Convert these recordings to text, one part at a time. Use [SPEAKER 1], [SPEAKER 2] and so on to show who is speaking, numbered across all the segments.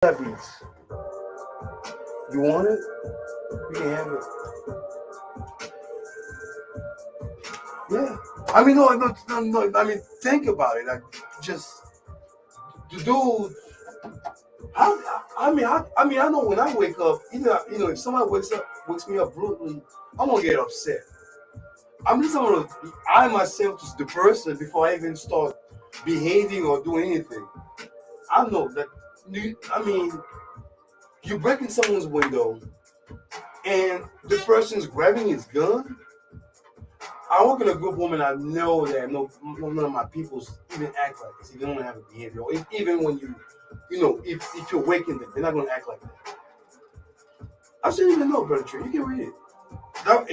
[SPEAKER 1] that beats. You want it? You can have it. Yeah. I mean, no. I mean, think about it. Like, just the dude. I know when I wake up, if somebody wakes me up brutally, I'm gonna get upset. I'm just gonna I myself is the person before I even start behaving or doing anything. I know that. You're breaking someone's window, and the person's grabbing his gun. I work in a group woman. I know that none of my peoples even act like this. If they don't have a behavior, or even when if you're waking them, they're not gonna act like that. I shouldn't even know, brother Trey. You can read it.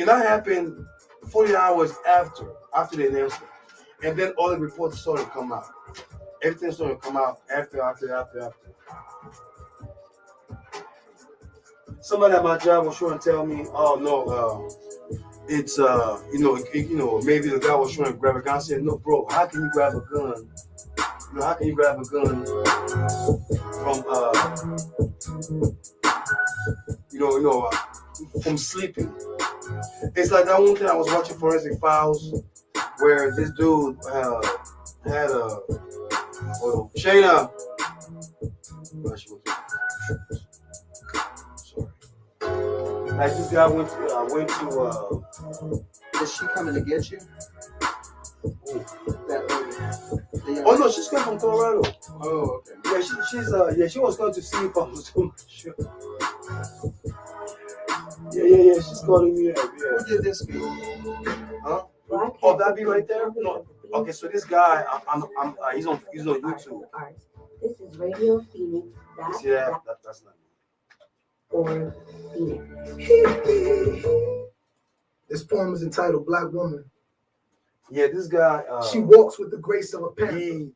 [SPEAKER 1] That happened 40 hours after they announced it, and then all the reports started to come out. Everything started to come out after. Somebody at my job was trying to tell me, "Oh no, it's maybe the guy was trying to grab a gun." I said, "No, bro, how can you grab a gun? How can you grab a gun from sleeping?" It's like that one thing I was watching Forensic Files, where this dude had a Shayna. Sorry. Like this guy went to.
[SPEAKER 2] Is she coming to get you?
[SPEAKER 1] Oh no, she's coming from Colorado.
[SPEAKER 2] Oh, okay.
[SPEAKER 1] Yeah, she was going to see if I was doing my show. Yeah. She's calling me up. Yeah.
[SPEAKER 2] Who did this be?
[SPEAKER 1] Huh? Oh, that be right there? No. Okay, so this guy, he's on YouTube.
[SPEAKER 3] This is Radio Phoenix.
[SPEAKER 1] See that? That's not me.
[SPEAKER 3] Or Phoenix.
[SPEAKER 4] This poem is entitled Black Woman.
[SPEAKER 1] Yeah, this guy.
[SPEAKER 4] She walks with the grace of a panther.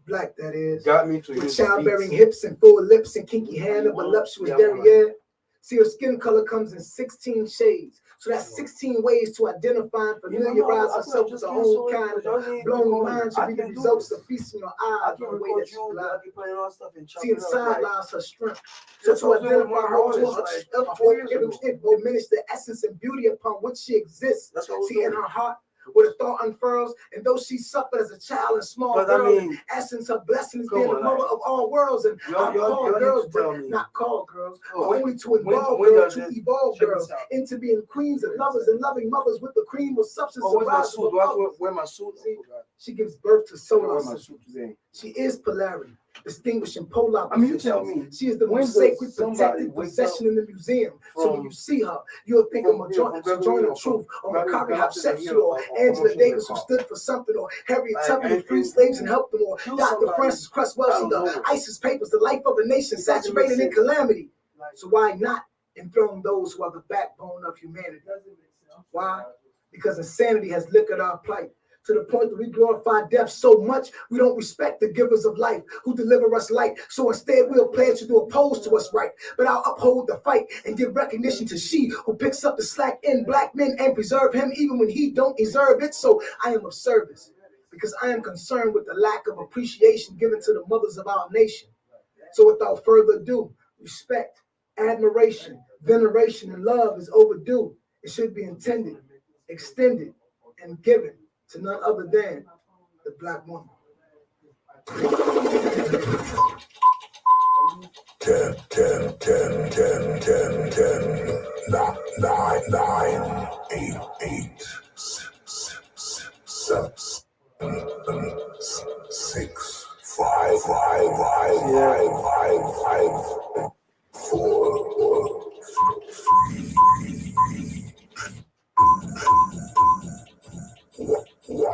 [SPEAKER 4] Black, that is.
[SPEAKER 1] Got me to
[SPEAKER 4] with childbearing hips and full lips and kinky hand of voluptuous derriere. See, her skin color comes in 16 shades. So that's 16 ways to identify and familiarize herself with her own kind. Blown mind should be the results of feasting your eyes on the way that she glides. See, inside lies her strength. So to identify her it will diminish the essence and beauty upon which she exists. See, in her heart, where the thought unfurls, and though she suffered as a child and small girl, essence her blessing is being the mother of all worlds, and I call girls, but not call girls, but only to involve girls, to evolve girls into being queens and lovers and loving mothers with the cream of substance.
[SPEAKER 1] Oh, where's my suit?
[SPEAKER 4] She gives birth to solar. She is polarity, distinguishing polar positions.
[SPEAKER 1] You tell me.
[SPEAKER 4] She is the most sacred, protected possession in the museum. So when you see her, you'll think of Sojourner Truth, or Makari Hatshepsut, or Angela Davis, who stood for something, or Harriet Tubman, who freed slaves and helped them, or Dr. Francis Cress Welsing, the ISIS Papers, the life of a nation saturated in calamity. So why not enthrone those who are the backbone of humanity? Why? Because insanity has liquored our plight, to the point that we glorify death so much we don't respect the givers of life who deliver us light. So instead we'll pledge to do oppose to us right, but I'll uphold the fight and give recognition to she who picks up the slack in black men and preserve him even when he don't deserve it. So I am of service because I am concerned with the lack of appreciation given to the mothers of our nation. So without further ado, respect, admiration, veneration, and love is overdue. It should be intended, extended, and given to none other than the Black woman.
[SPEAKER 5] 10, 9, 8, 7, 6, 5, 4, 3, 1.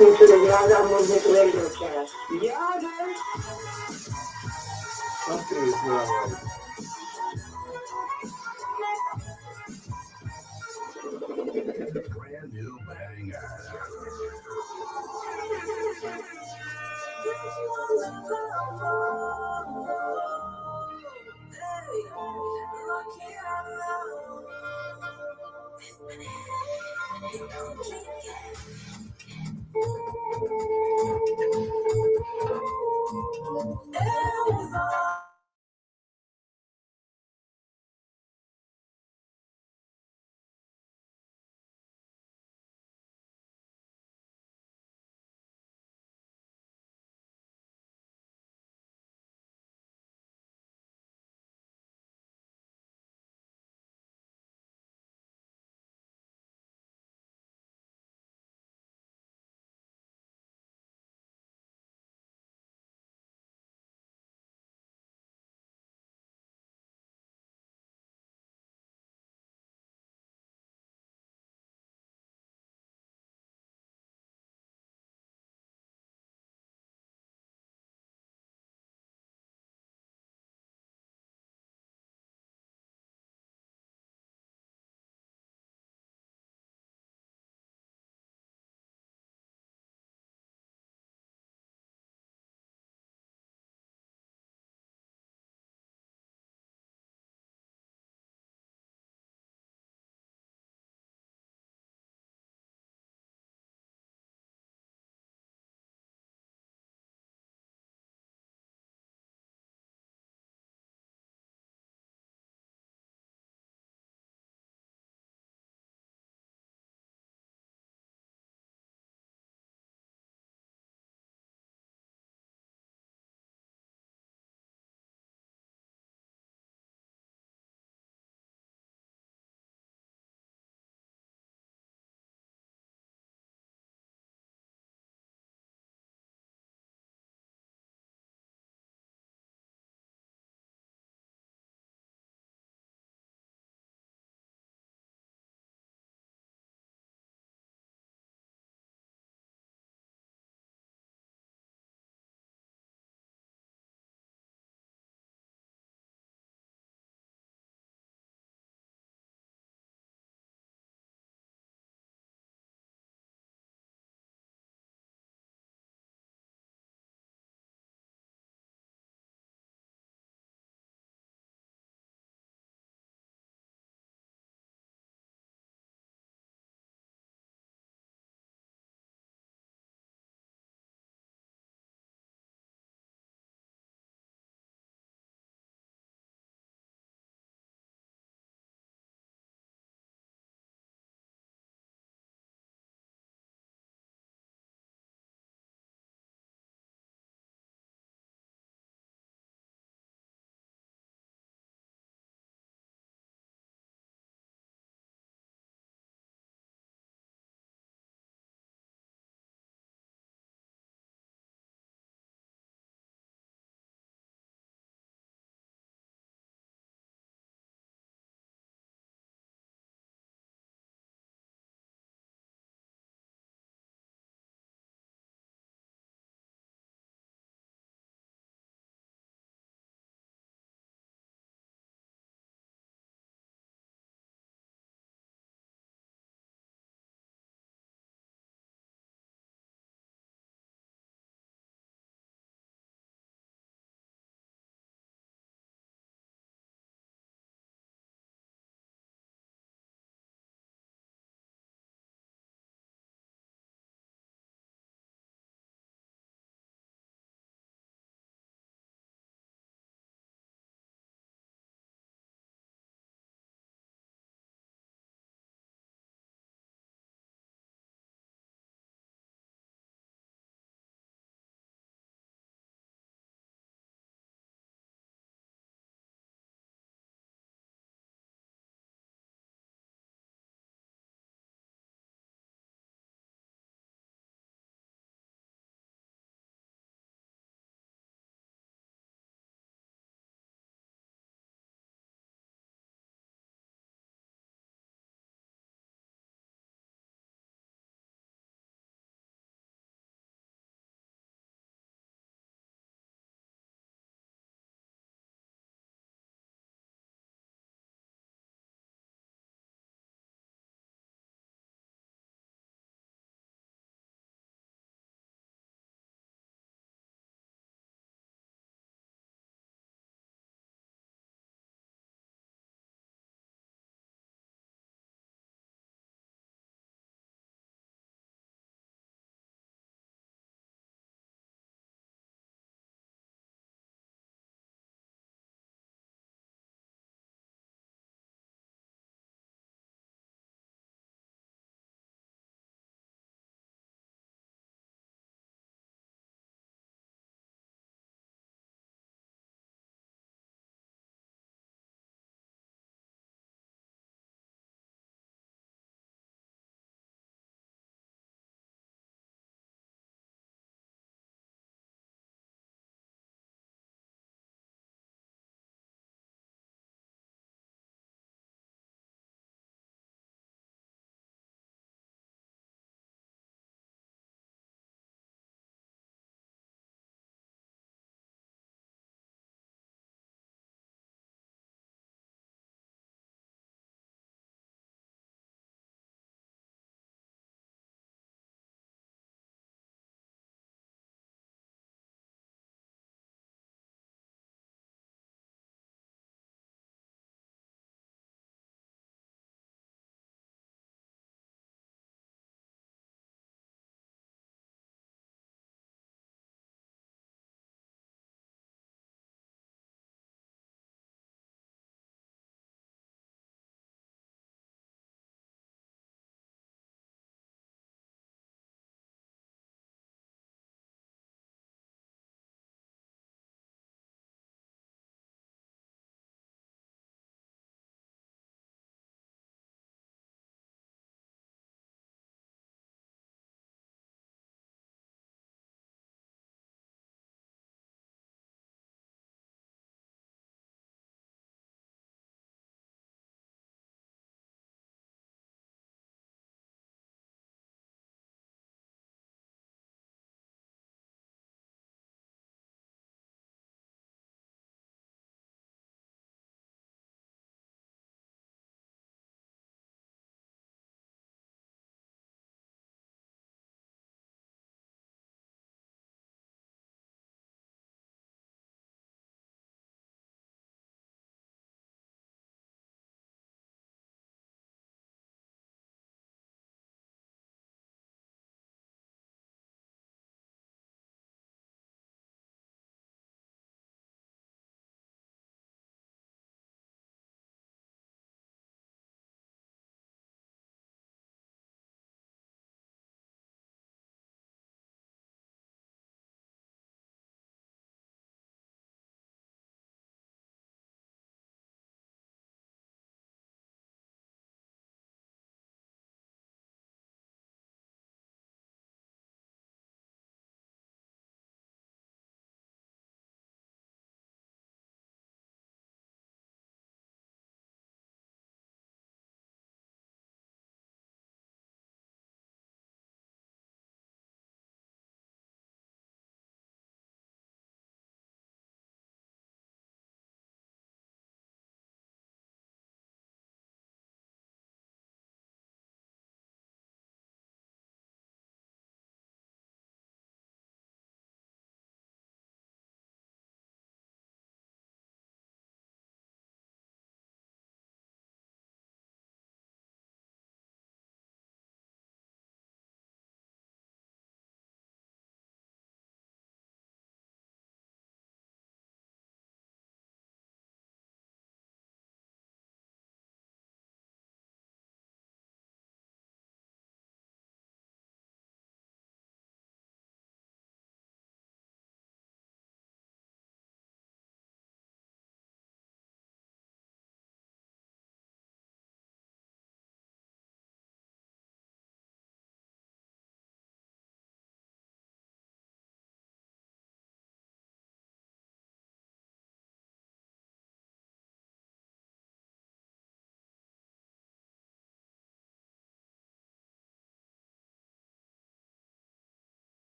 [SPEAKER 3] Into the Yaggah Movement Radiocast.
[SPEAKER 1] Yaggah! Something is not right.
[SPEAKER 5] Brand new banger.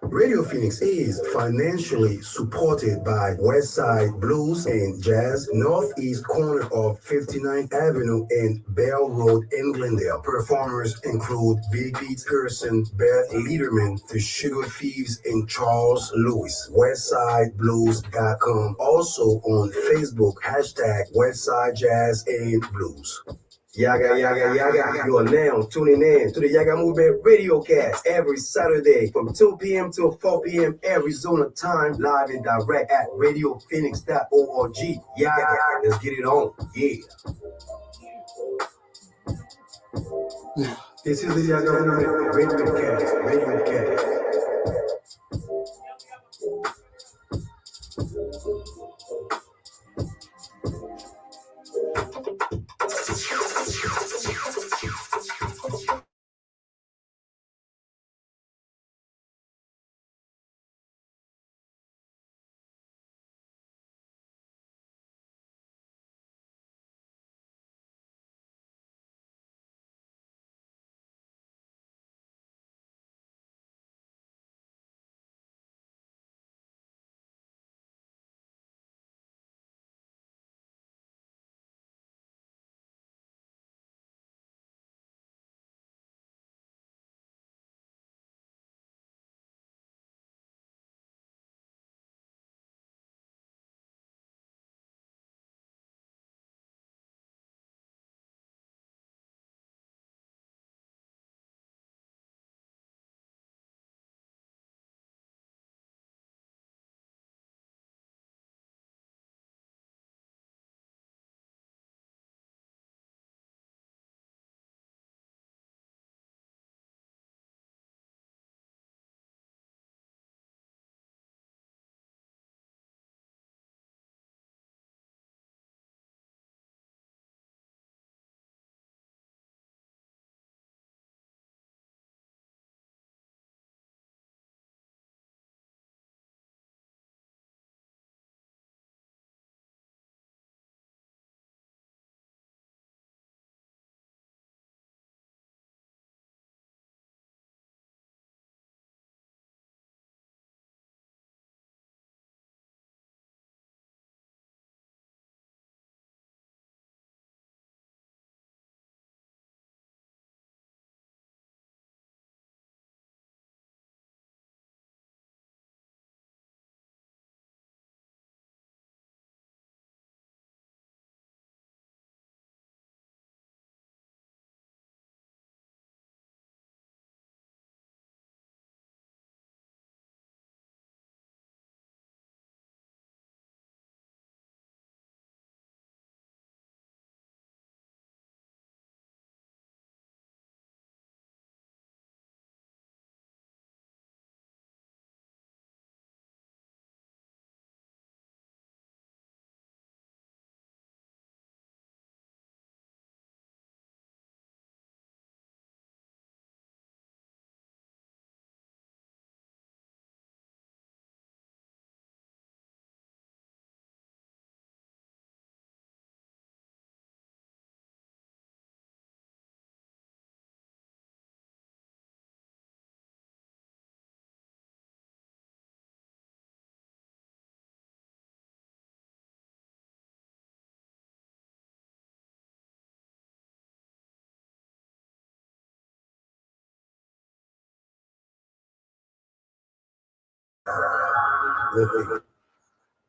[SPEAKER 6] Radio Phoenix is financially supported by Westside Blues and Jazz, northeast corner of 59th Avenue and Bell Road in Glendale. Performers include Big Pete Pearson, Beth Liederman, The Sugar Thieves, and Charles Lewis. WestsideBlues.com. Also on Facebook, #Westside Jazz and Blues. Yaggah, Yaggah, Yaggah. You are now tuning in to the Yaggah Movement Radiocast every Saturday from 2 p.m. to 4 p.m. Arizona time, live and direct at radiophoenix.org. Yaggah, let's get it on. Yeah. This is the Yaggah Movement Radiocast.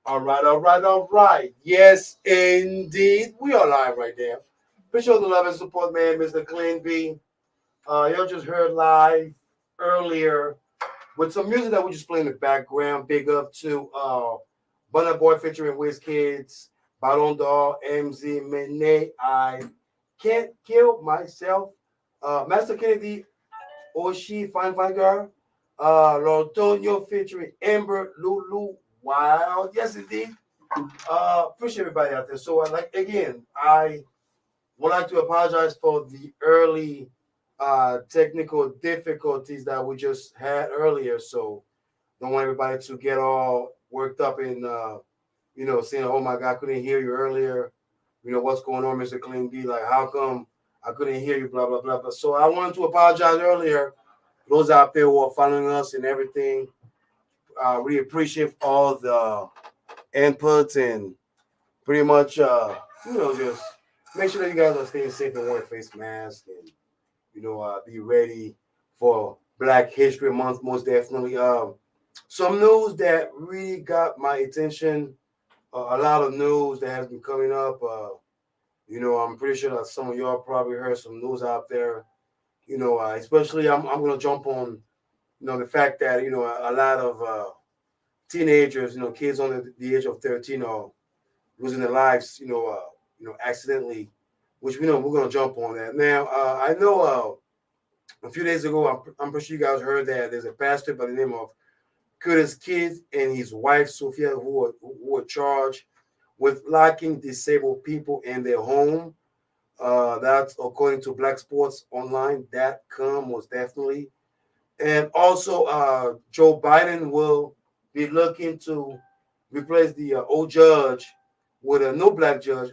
[SPEAKER 1] All right. Yes, indeed. We are live right there. Appreciate the love and support, man. Mr. Clean B. Y'all just heard live earlier with some music that we just play in the background. Big up to Burna Boy featuring Wiz Kids, Ballon d'Or, MZ Mene. I Can't Kill Myself. Master Kennedy, Oshi, Fine Girl. Lortonio featuring Amber, Lulu, Wild. Yes, indeed. Appreciate everybody out there. So, I would like to apologize for the early technical difficulties that we just had earlier. So, don't want everybody to get all worked up and saying, "Oh my God, I couldn't hear you earlier." What's going on, Mr. Clean B? Like, how come I couldn't hear you? Blah blah blah. But so I wanted to apologize earlier those out there who are following us and everything, we appreciate all the inputs and pretty much, just make sure that you guys are staying safe and wear face masks and, be ready for Black History Month, most definitely. Some news that really got my attention, a lot of news that has been coming up. I'm pretty sure that some of y'all probably heard some news out there. Especially I'm gonna jump on, the fact that a lot of teenagers, kids under the age of 13 are losing their lives, accidentally, which we know we're gonna jump on that. Now, I know a few days ago, I'm pretty sure you guys heard that there's a pastor by the name of Curtis Kidd and his wife Sophia who were charged with locking disabled people in their home. That's according to blacksportsonline.com, most definitely. And also, Joe Biden will be looking to replace the old judge with a new black judge.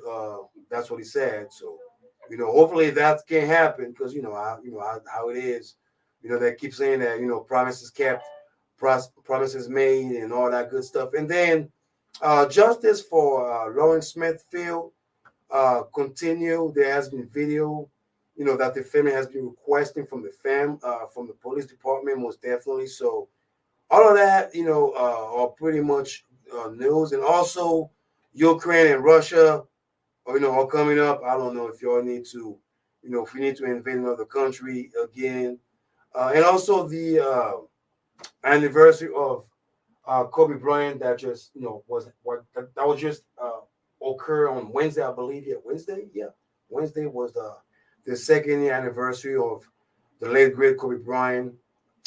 [SPEAKER 1] That's what he said. So, hopefully that can happen because how it is. They keep saying that promises kept, promises made, and all that good stuff. And then justice for Lawrence Smithfield continue. There has been video, that the family has been requesting from from the police department, most definitely. So all of that, are pretty much news. And also, Ukraine and Russia, are coming up. I don't know if y'all need to, if we need to invade another country again. And also the anniversary of Kobe Bryant that just, that was just occur on Wednesday, I believe. Yeah, Wednesday. Yeah, Wednesday was the second year anniversary of the late great Kobe Bryant,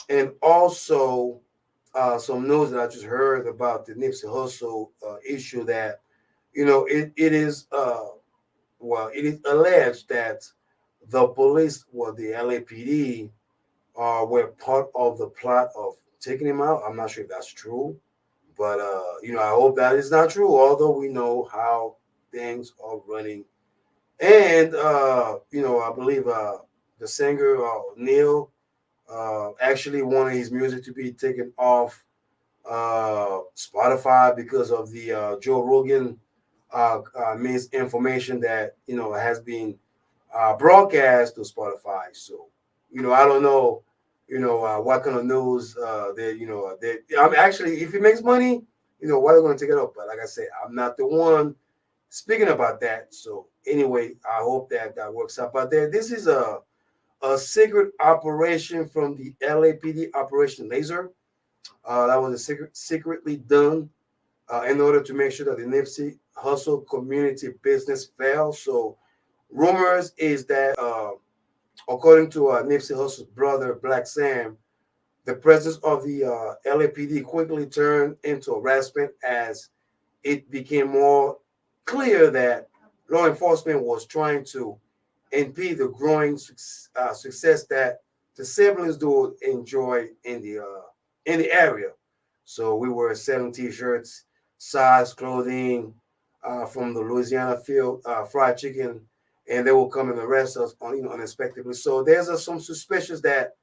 [SPEAKER 1] and also some news that I just heard about the Nipsey Hussle issue that it is it is alleged that the police, the LAPD, were part of the plot of taking him out. I'm not sure if that's true, but I hope that is not true. Although we know how things are running, and I believe the singer Neil actually wanted his music to be taken off Spotify because of the Joe Rogan misinformation that has been broadcast to Spotify. So I don't know what kind of news I'm actually, if it makes money, why are they going to take it up? But like I said, I'm not the one speaking about that. So anyway, I hope that that works out. But this is a secret operation from the LAPD, Operation Laser. That was secretly done in order to make sure that the Nipsey Hussle community business fails. So rumors is that according to Nipsey Hussle's brother Black Sam, the presence of the LAPD quickly turned into harassment as it became more clear that law enforcement was trying to impede the growing success that the siblings do enjoy in the area. So we were selling T-shirts, socks, clothing from the Louisiana field, fried chicken, and they will come and arrest us unexpectedly. So there's some suspicions that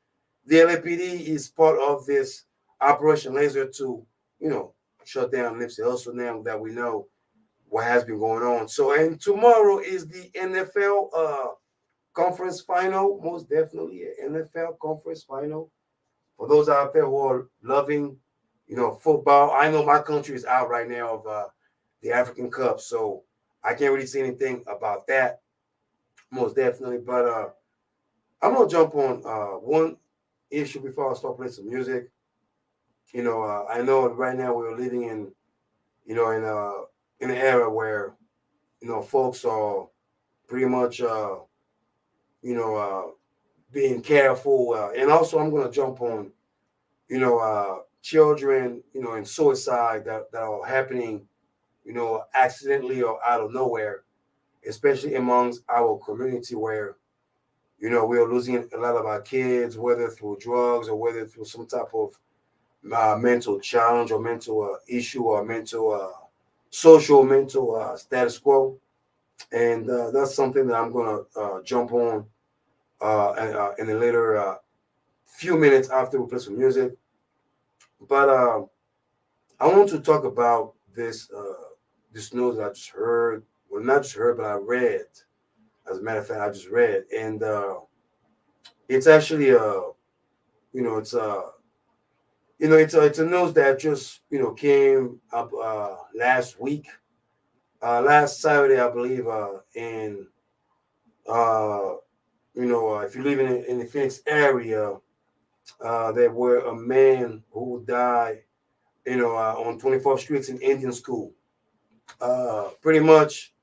[SPEAKER 1] the LAPD is part of this Operation Laser to, shut down Nipsey Hussle now that we know what has been going on. So, and tomorrow is the NFL conference final, most definitely an NFL conference final. For those out there who are loving, football, I know my country is out right now of the African Cup, so I can't really say anything about that, most definitely. But I'm gonna jump on one issue before I start playing some music. I know right now we're living in, in an era where, folks are pretty much, being careful. And also, I'm going to jump on, children, and suicide that are happening, accidentally or out of nowhere, especially amongst our community where, we are losing a lot of our kids, whether through drugs or whether through some type of mental challenge or mental issue or mental mental status quo. And that's something that I'm going to jump on in a later few minutes after we play some music. But I want to talk about this news that I just heard. Well, not just heard, but I read. As a matter of fact, I just read, and it's actually it's it's a news that just came up last week, last Saturday, I believe, and uh, if you live in the Phoenix area, there were a man who died, on 24th Street in Indian School. Pretty much,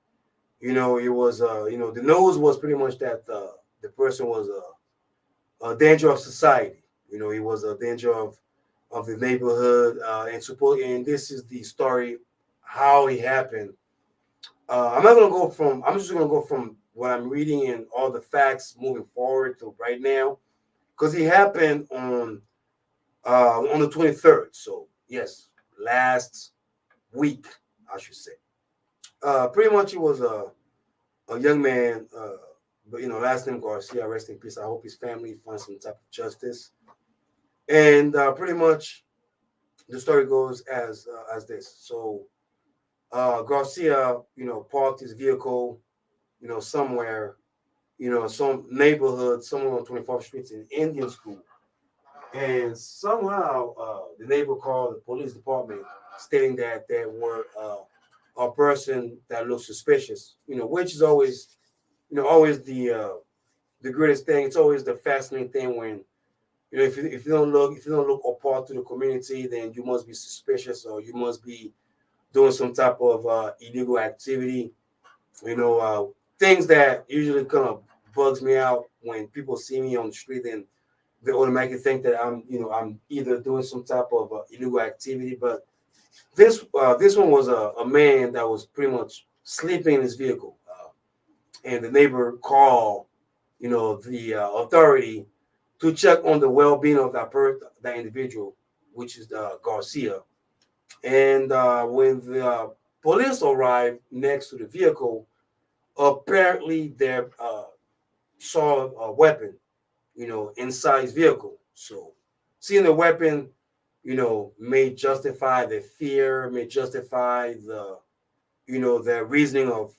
[SPEAKER 1] it was, the news was pretty much that the person was a danger of society. He was a danger of the neighborhood, and this is the story how it happened. I'm not gonna go from. I'm just gonna go from what I'm reading and all the facts moving forward to right now, because it happened on the 23rd. So yes, last week I should say. Pretty much it was a young man, but last name Garcia. Rest in peace. I hope his family finds some type of justice. And pretty much the story goes as this. So Garcia, parked his vehicle, somewhere, some neighborhood, somewhere on 24th Street in Indian School. And somehow the neighbor called the police department stating that there were a person that looked suspicious, which is always, always the greatest thing. It's always the fascinating thing when, if you don't look apart to the community, then you must be suspicious or you must be doing some type of illegal activity. Things that usually kind of bugs me out when people see me on the street and they automatically think that I'm either doing some type of illegal activity. But this one was a man that was pretty much sleeping in his vehicle, and the neighbor called, the authority to check on the well-being of that individual, which is Garcia. And when the police arrived next to the vehicle, apparently they saw a weapon, inside his vehicle. So seeing the weapon, may justify the fear, may justify the reasoning of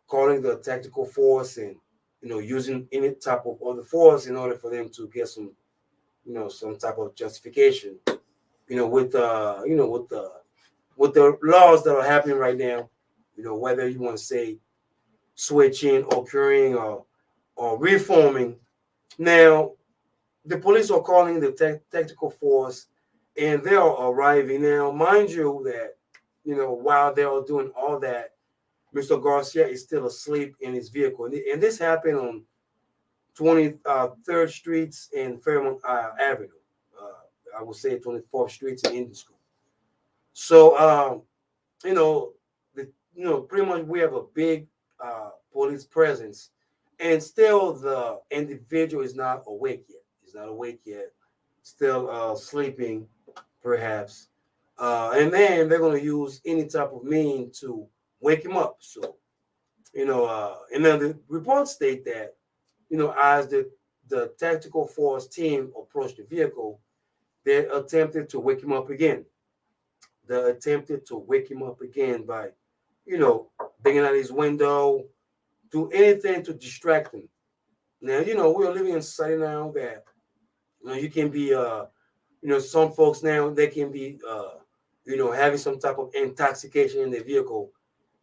[SPEAKER 1] calling the tactical force and, using any type of other force in order for them to get some type of justification, with the laws that are happening right now, whether you want to say switching, occurring, or reforming. Now, the police are calling the tactical force, and they are arriving. Now, mind you that, while they are doing all that, Mr. Garcia is still asleep in his vehicle. And this happened on 23rd Street and Fairmont Avenue. I would say 24th Street in Indian School. So, pretty much we have a big police presence, and still the individual is not awake yet. He's not awake yet, still sleeping, perhaps. And then they're going to use any type of mean to wake him up. So, and then the reports state that, as the tactical force team approached the vehicle, they attempted to wake him up again. They attempted to wake him up again by, banging out his window, do anything to distract him. Now, we're living in a society now that, you can be, some folks now, they can be, having some type of intoxication in their vehicle,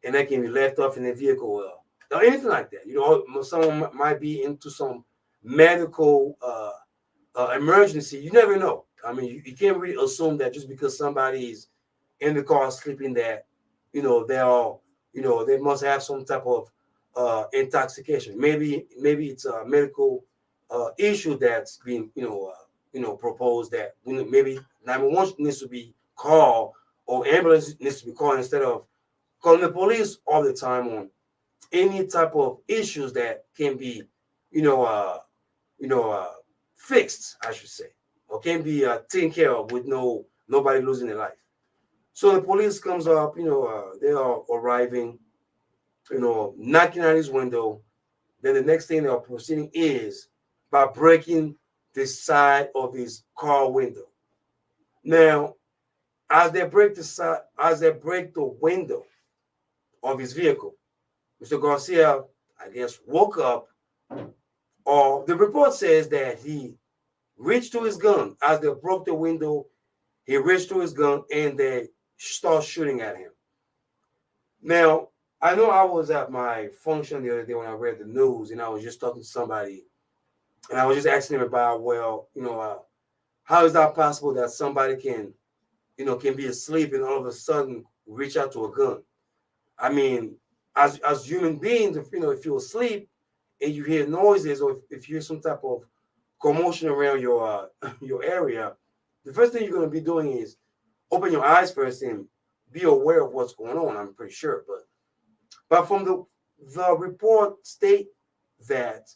[SPEAKER 1] and they can be left off in their vehicle, or anything like that. Someone might be into some medical emergency. You never know. I mean, you can't really assume that just because somebody is in the car sleeping that, they are, they must have some type of intoxication. Maybe it's a medical issue that's being, proposed that maybe 911 needs to be called or ambulance needs to be called instead of calling the police all the time on any type of issues that can be, fixed, I should say, or can be taken care of with nobody losing their life. So the police comes up, they are arriving, knocking on his window. Then the next thing they are proceeding is by breaking the side of his car window. Now, as they break the window of his vehicle, Mr. Garcia, I guess, woke up, or the report says that he reached to his gun. As they broke the window, he reached to his gun and they start shooting at him. Now, I know I was at my function the other day when I read the news, and I was just talking to somebody, and I was just asking him about, well, how is that possible that somebody can be asleep and all of a sudden reach out to a gun? I mean, as human beings, if you're asleep and you hear noises, or if you hear some type of commotion around your your area, the first thing you're going to be doing is open your eyes first and be aware of what's going on. I'm pretty sure, but from the report state that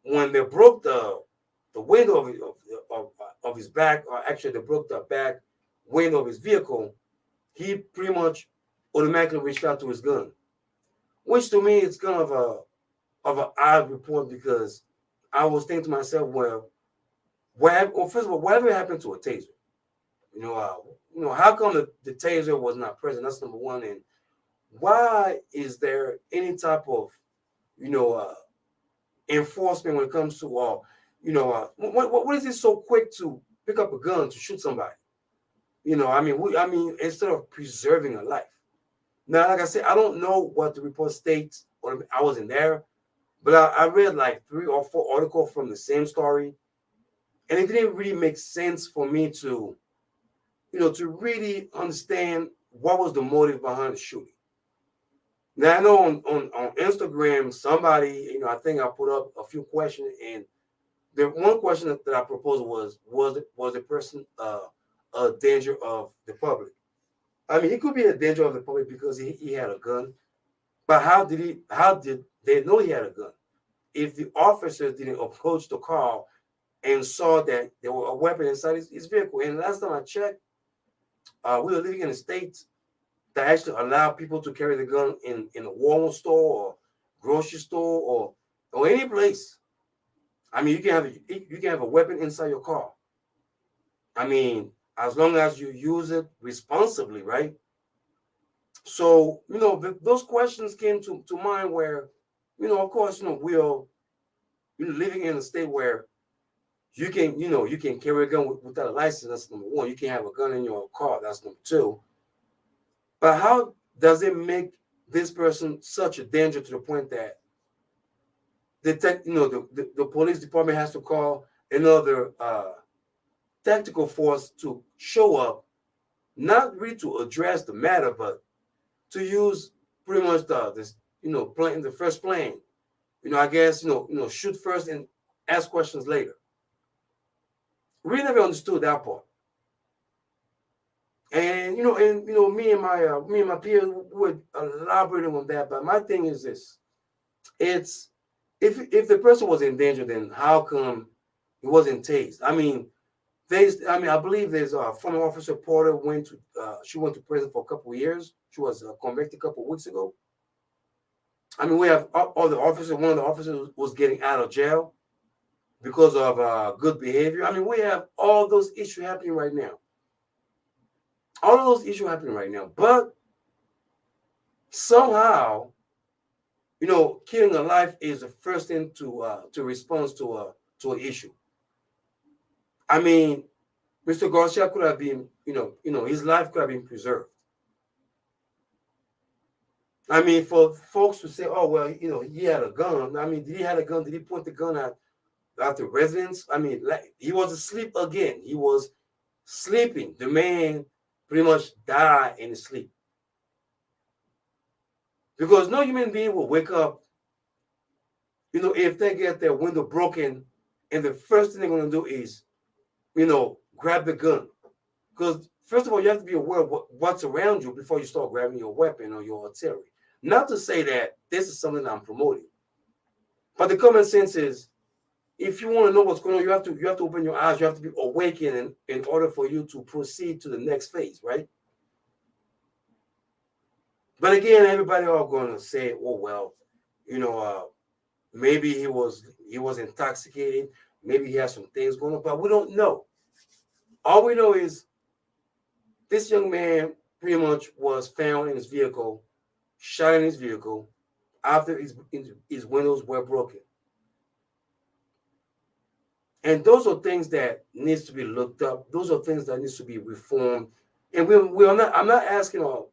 [SPEAKER 1] when they broke the window of his back, or actually they broke the back window of his vehicle, he pretty much automatically reached out to his gun, which to me is kind of an odd report, because I was thinking to myself, well, first of all, whatever happened to a taser? How come the taser was not present? That's number one. And why is there any type of enforcement when it comes to what is it so quick to pick up a gun to shoot somebody? Instead of preserving a life. Now, like I said, I don't know what the report states, or I wasn't there, but I read like 3 or 4 articles from the same story, and it didn't really make sense for me to really understand what was the motive behind the shooting. Now, I know on Instagram, somebody, I think I put up a few questions, and the one question that I proposed was the person a danger of the public? I mean, he could be a danger of the public because he had a gun, but how did they know he had a gun if the officers didn't approach the car and saw that there was a weapon inside his vehicle? And last time I checked, we were living in a state that actually allow people to carry the gun in a Walmart store or grocery store or any place. I mean, you can have a weapon inside your car. I mean, as long as you use it responsibly, right? So, those questions came to mind where, of course, we are living in a state where you can carry a gun without a license. That's number one. You can have a gun in your car. That's number two. But how does it make this person such a danger to the point that the police department has to call another tactical force to show up, not really to address the matter, but to use pretty much the first plane. I guess shoot first and ask questions later. We never understood that part. And me and my peers would elaborate on that. But my thing is this: it's if the person was in danger, then how come he wasn't tased? I believe there's a former officer Porter went to prison for a couple of years. She was convicted a couple of weeks ago. We have all the officers. One of the officers was getting out of jail because of good behavior. We have all those issues happening right now. All of those issues happening right now, but somehow, killing a life is the first thing to respond to an issue. Mr. Garcia could have been, his life could have been preserved. For folks to say, oh well, he had a gun. Did he have a gun? Did he point the gun at the residents? He was asleep again. He was sleeping. The man pretty much died in his sleep. Because no human being will wake up, if they get their window broken, and the first thing they're going to do is, grab the gun. Because first of all, you have to be aware of what's around you before you start grabbing your weapon or your artillery. Not to say that this is something I'm promoting, but the common sense is, if you want to know what's going on, you have to open your eyes. You have to be awakened in order for you to proceed to the next phase, right? But again, everybody are going to say, oh well, maybe he was intoxicated, maybe he has some things going on, but we don't know. All we know is this young man pretty much was found in his vehicle, shot in his vehicle after his windows were broken. And those are things that needs to be looked up. Those are things that needs to be reformed. And we are not. I'm not asking, or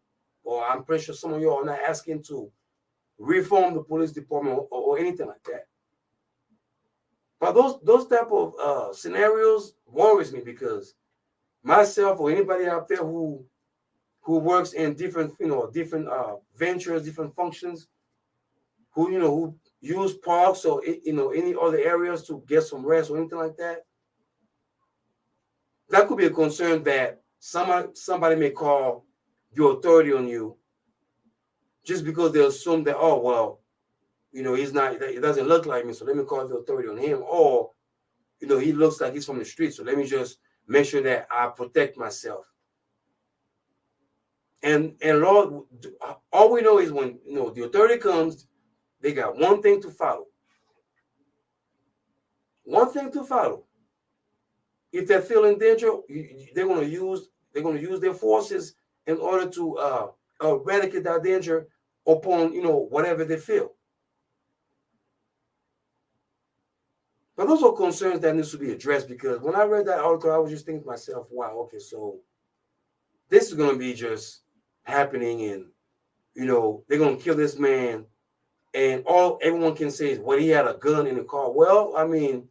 [SPEAKER 1] I'm pretty sure some of you are not asking to reform the police department or anything like that. But those type of scenarios worries me because myself or anybody out there who works in different different ventures, different functions, who use parks or any other areas to get some rest or anything like that. That could be a concern that somebody may call the authority on you just because they assume that, oh well, he's not, it doesn't look like me, so let me call the authority on him, or he looks like he's from the street, so let me just make sure that I protect myself. And Lord, all we know is when the authority comes, they got one thing to follow. One thing to follow. If they feel in danger, they're going to use their forces in order to eradicate that danger upon whatever they feel. But those are concerns that needs to be addressed, because when I read that article, I was just thinking to myself, wow, okay, so this is going to be just happening, and they're going to kill this man, and all everyone can say is, well, he had a gun in the car. Well, I mean,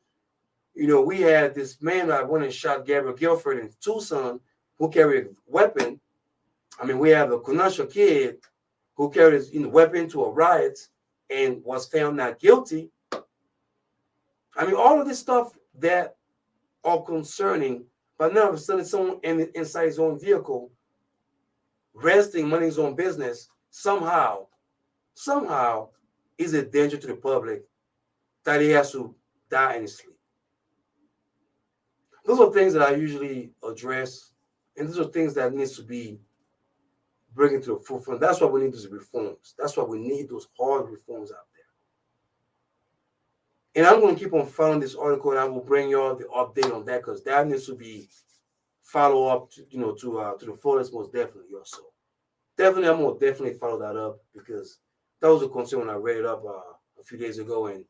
[SPEAKER 1] we had this man that went and shot Gabriel Guilford in Tucson who carried a weapon. I mean, we have a Kenosha kid who carried his weapon to a riot and was found not guilty. I mean, all of this stuff that are concerning, but now all of a sudden someone inside his own vehicle, resting, minding his own business, somehow is a danger to the public that he has to die in his sleep. Those are things that I usually address, and those are things that needs to be bringing to the forefront. That's why we need those reforms. That's why we need those hard reforms out there. And I'm going to keep on following this article, and I will bring you all the update on that, because that needs to be follow up to the fullest, most definitely also. Definitely, I'm going to definitely follow that up, because that was a concern when I read it up a few days ago, and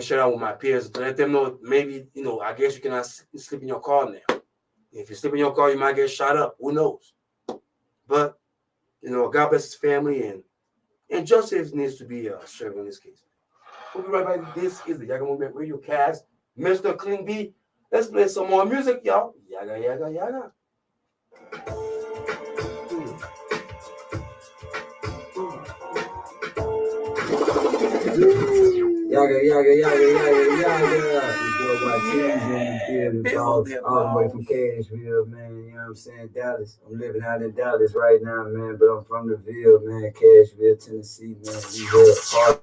[SPEAKER 1] share out with my peers to let them know, maybe, I guess you cannot sleep in your car now. If you sleep in your car, you might get shot up. Who knows? But, God bless his family, and justice needs to be served in this case. We'll be right back. This is the Yaggah Movement Radiocast. Mr. Clean B. Let's play some more music, y'all. Yaggah, yaggah, yaggah.
[SPEAKER 6] Yaggah, yaggah, yaggah, yaggah, yaggah. Your boy YT's in the building, all the way from Cashville, man. You know what I'm saying? Dallas. I'm living out in Dallas right now, man, but I'm from the Ville, man. Cashville, Tennessee, man. We here.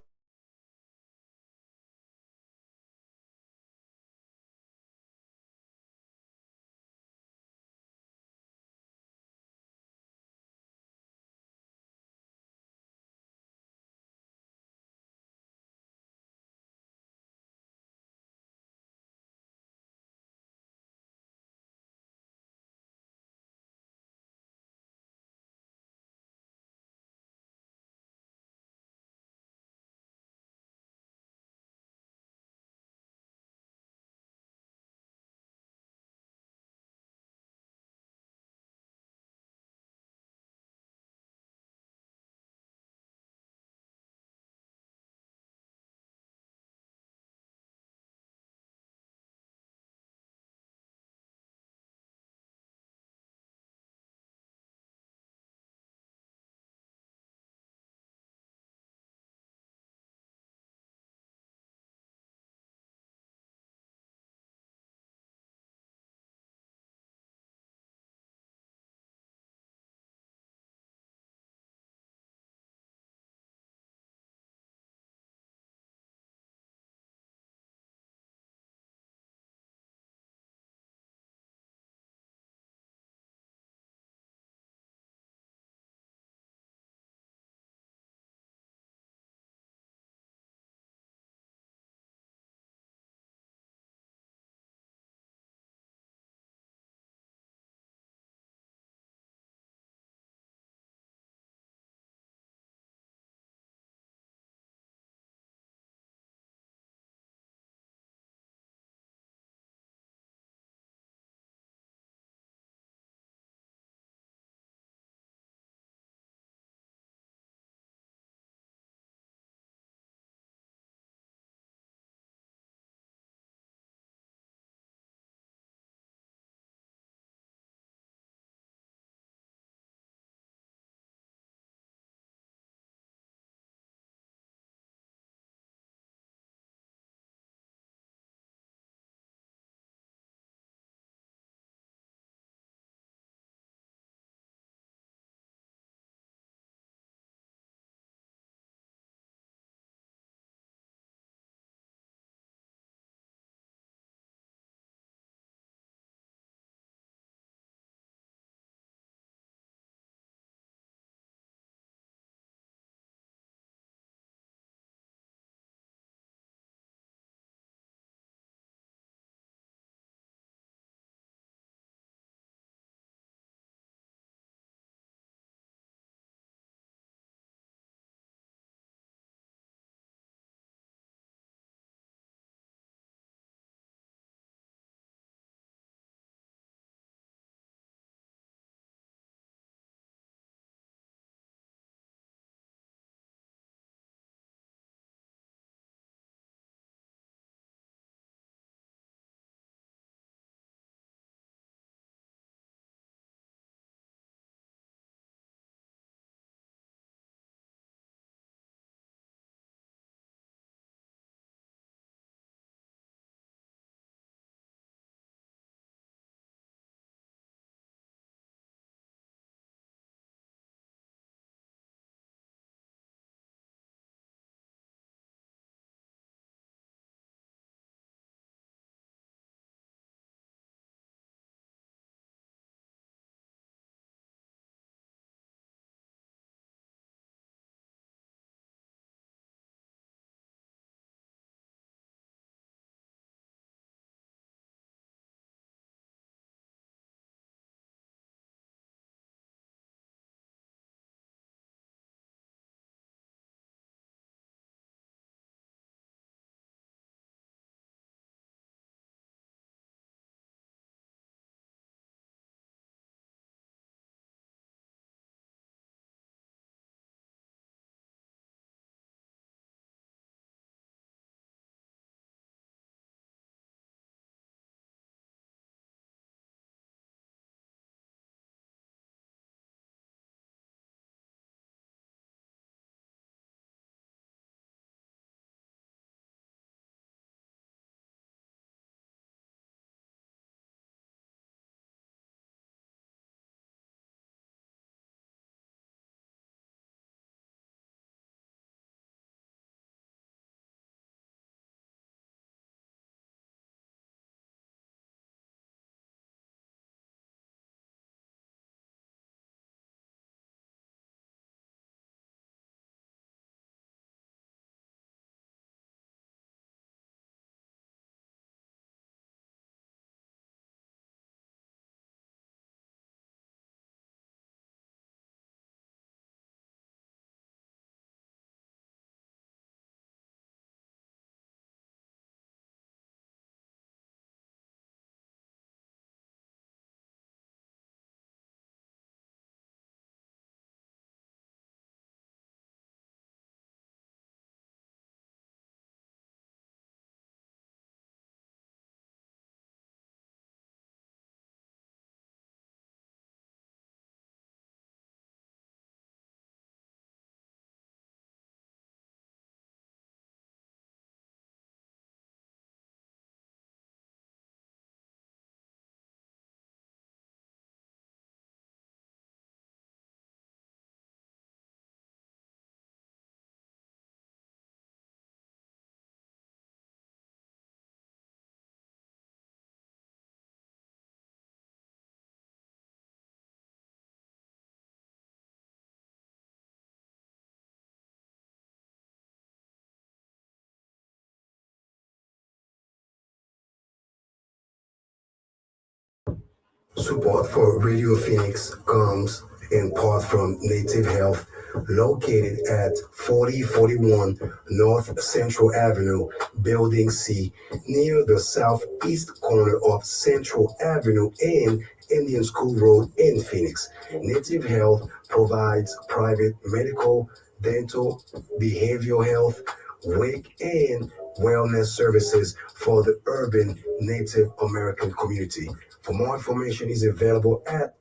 [SPEAKER 6] Support for Radio Phoenix comes in part from Native Health, located at 4041 North Central Avenue, Building C, near the southeast corner of Central Avenue and Indian School Road in Phoenix. Native Health provides private medical, dental, behavioral health, wake, and wellness services for the urban Native American community. For more information, is available at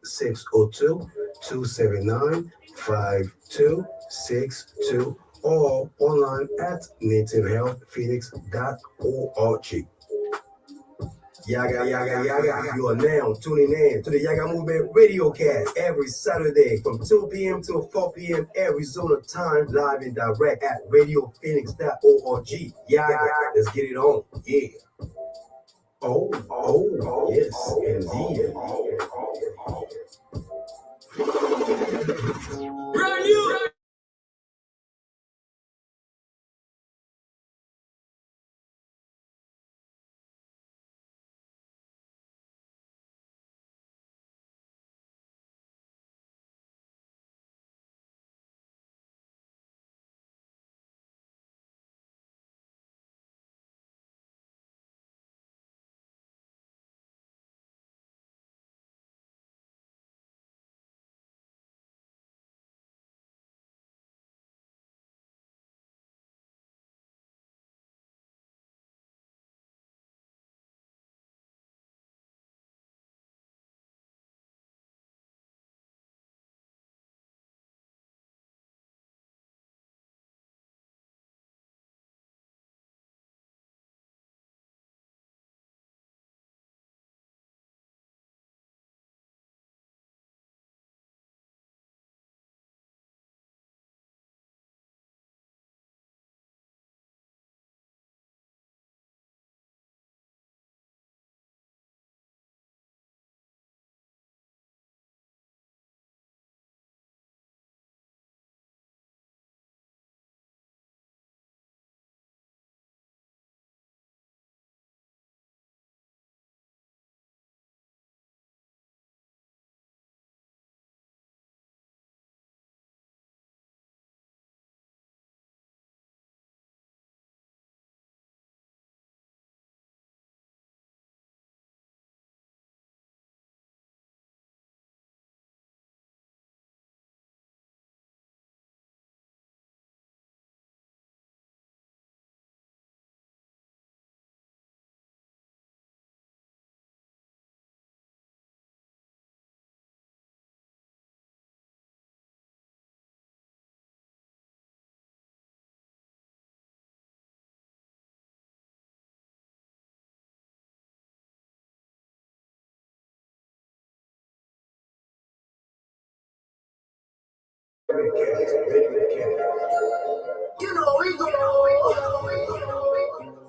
[SPEAKER 6] 602-279-5262 or online at nativehealthphoenix.org. Yaga, yaga, yaga. You are now tuning in to the Yaggah Movement Radiocast every Saturday from 2 p.m. to 4 p.m. Arizona time, live and direct at radiophoenix.org. Yaga, let's get it on. Yeah. Oh, yes, indeed.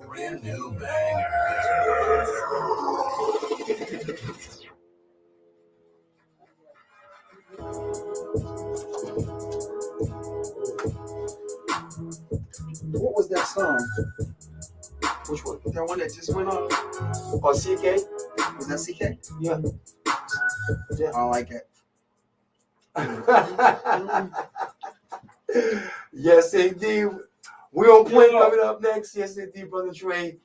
[SPEAKER 5] Brand new banger.
[SPEAKER 2] What was that song?
[SPEAKER 1] Which one?
[SPEAKER 2] That one that just went on?
[SPEAKER 1] Or CK?
[SPEAKER 2] Was that CK?
[SPEAKER 1] Yeah.
[SPEAKER 2] I don't like it.
[SPEAKER 1] Yes, indeed. We're on point coming up next. Yes, indeed, Brother Trey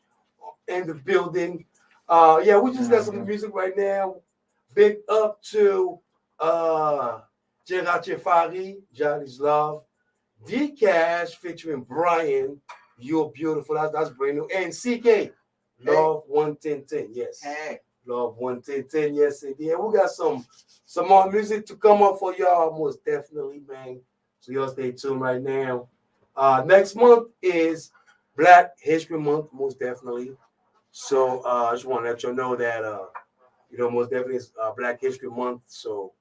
[SPEAKER 1] in the building. Yeah, we just got some music right now. Big up to Gerard Jafari, Johnny's Love, D Cash featuring Brian, You're Beautiful. That's brand new. And CK, Love 11010. Yes.
[SPEAKER 2] Hey.
[SPEAKER 1] Love 11010. Yes, indeed. And we got some more music to come up for y'all, most definitely, man. So y'all stay tuned right now. Next month is Black History Month, most definitely. So I just want to let you know that most definitely it's Black History Month. So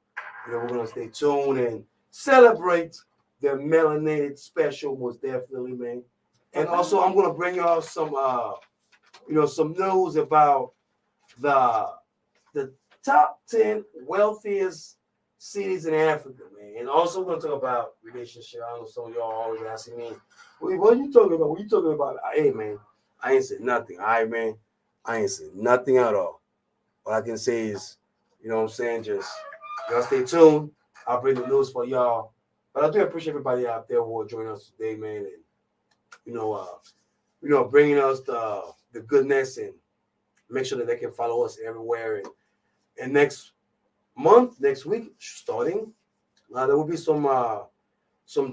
[SPEAKER 1] we're gonna stay tuned and celebrate the melanated special, most definitely, man. And also I'm gonna bring y'all some some news about the top 10 wealthiest cities in Africa, man. And also we're gonna talk about relationship. I know some of y'all always asking me, what are you talking about? What are you talking about? Hey man, I ain't said nothing. All right, man. I ain't said nothing at all. What I can say is, You know what I'm saying? Just y'all stay tuned. I'll bring the news for y'all. But I do appreciate everybody out there who are joining us today, man, and bringing us the goodness and make sure that they can follow us everywhere. And next week, starting, there will be some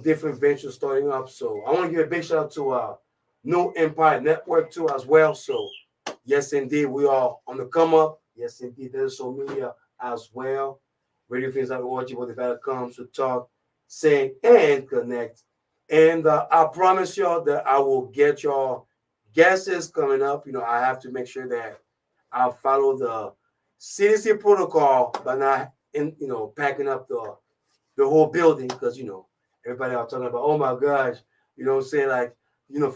[SPEAKER 1] different ventures starting up. So I want to give a big shout out to New Empire Network too as well. So yes, indeed, we are on the come up. Yes, indeed, there's social media as well. RadioPhoenix.org, where the comes to talk, sing, and connect. And I promise y'all that I will get y'all guests coming up. I have to make sure that I follow the CDC protocol by not packing up the whole building, because everybody are talking about, oh my gosh, like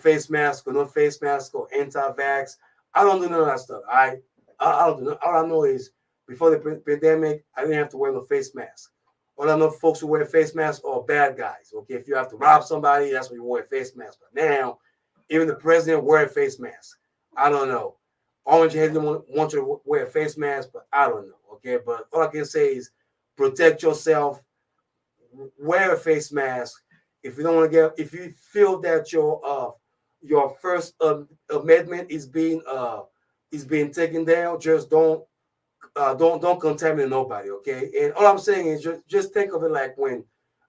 [SPEAKER 1] face mask or no face mask or anti-vax. I don't do none of that stuff. I don't do. All I know is before the pandemic, I didn't have to wear no face mask. All I know, folks who wear face masks are bad guys. Okay, if you have to rob somebody, that's when you wear a face mask. But now, even the president wear a face mask. I don't know. Orange Head want you to wear a face mask, but I don't know. Okay, but all I can say is protect yourself. Wear a face mask. If you don't want to if you feel that your First Amendment is being taken down, just don't contaminate nobody, okay? And all I'm saying is just think of it like when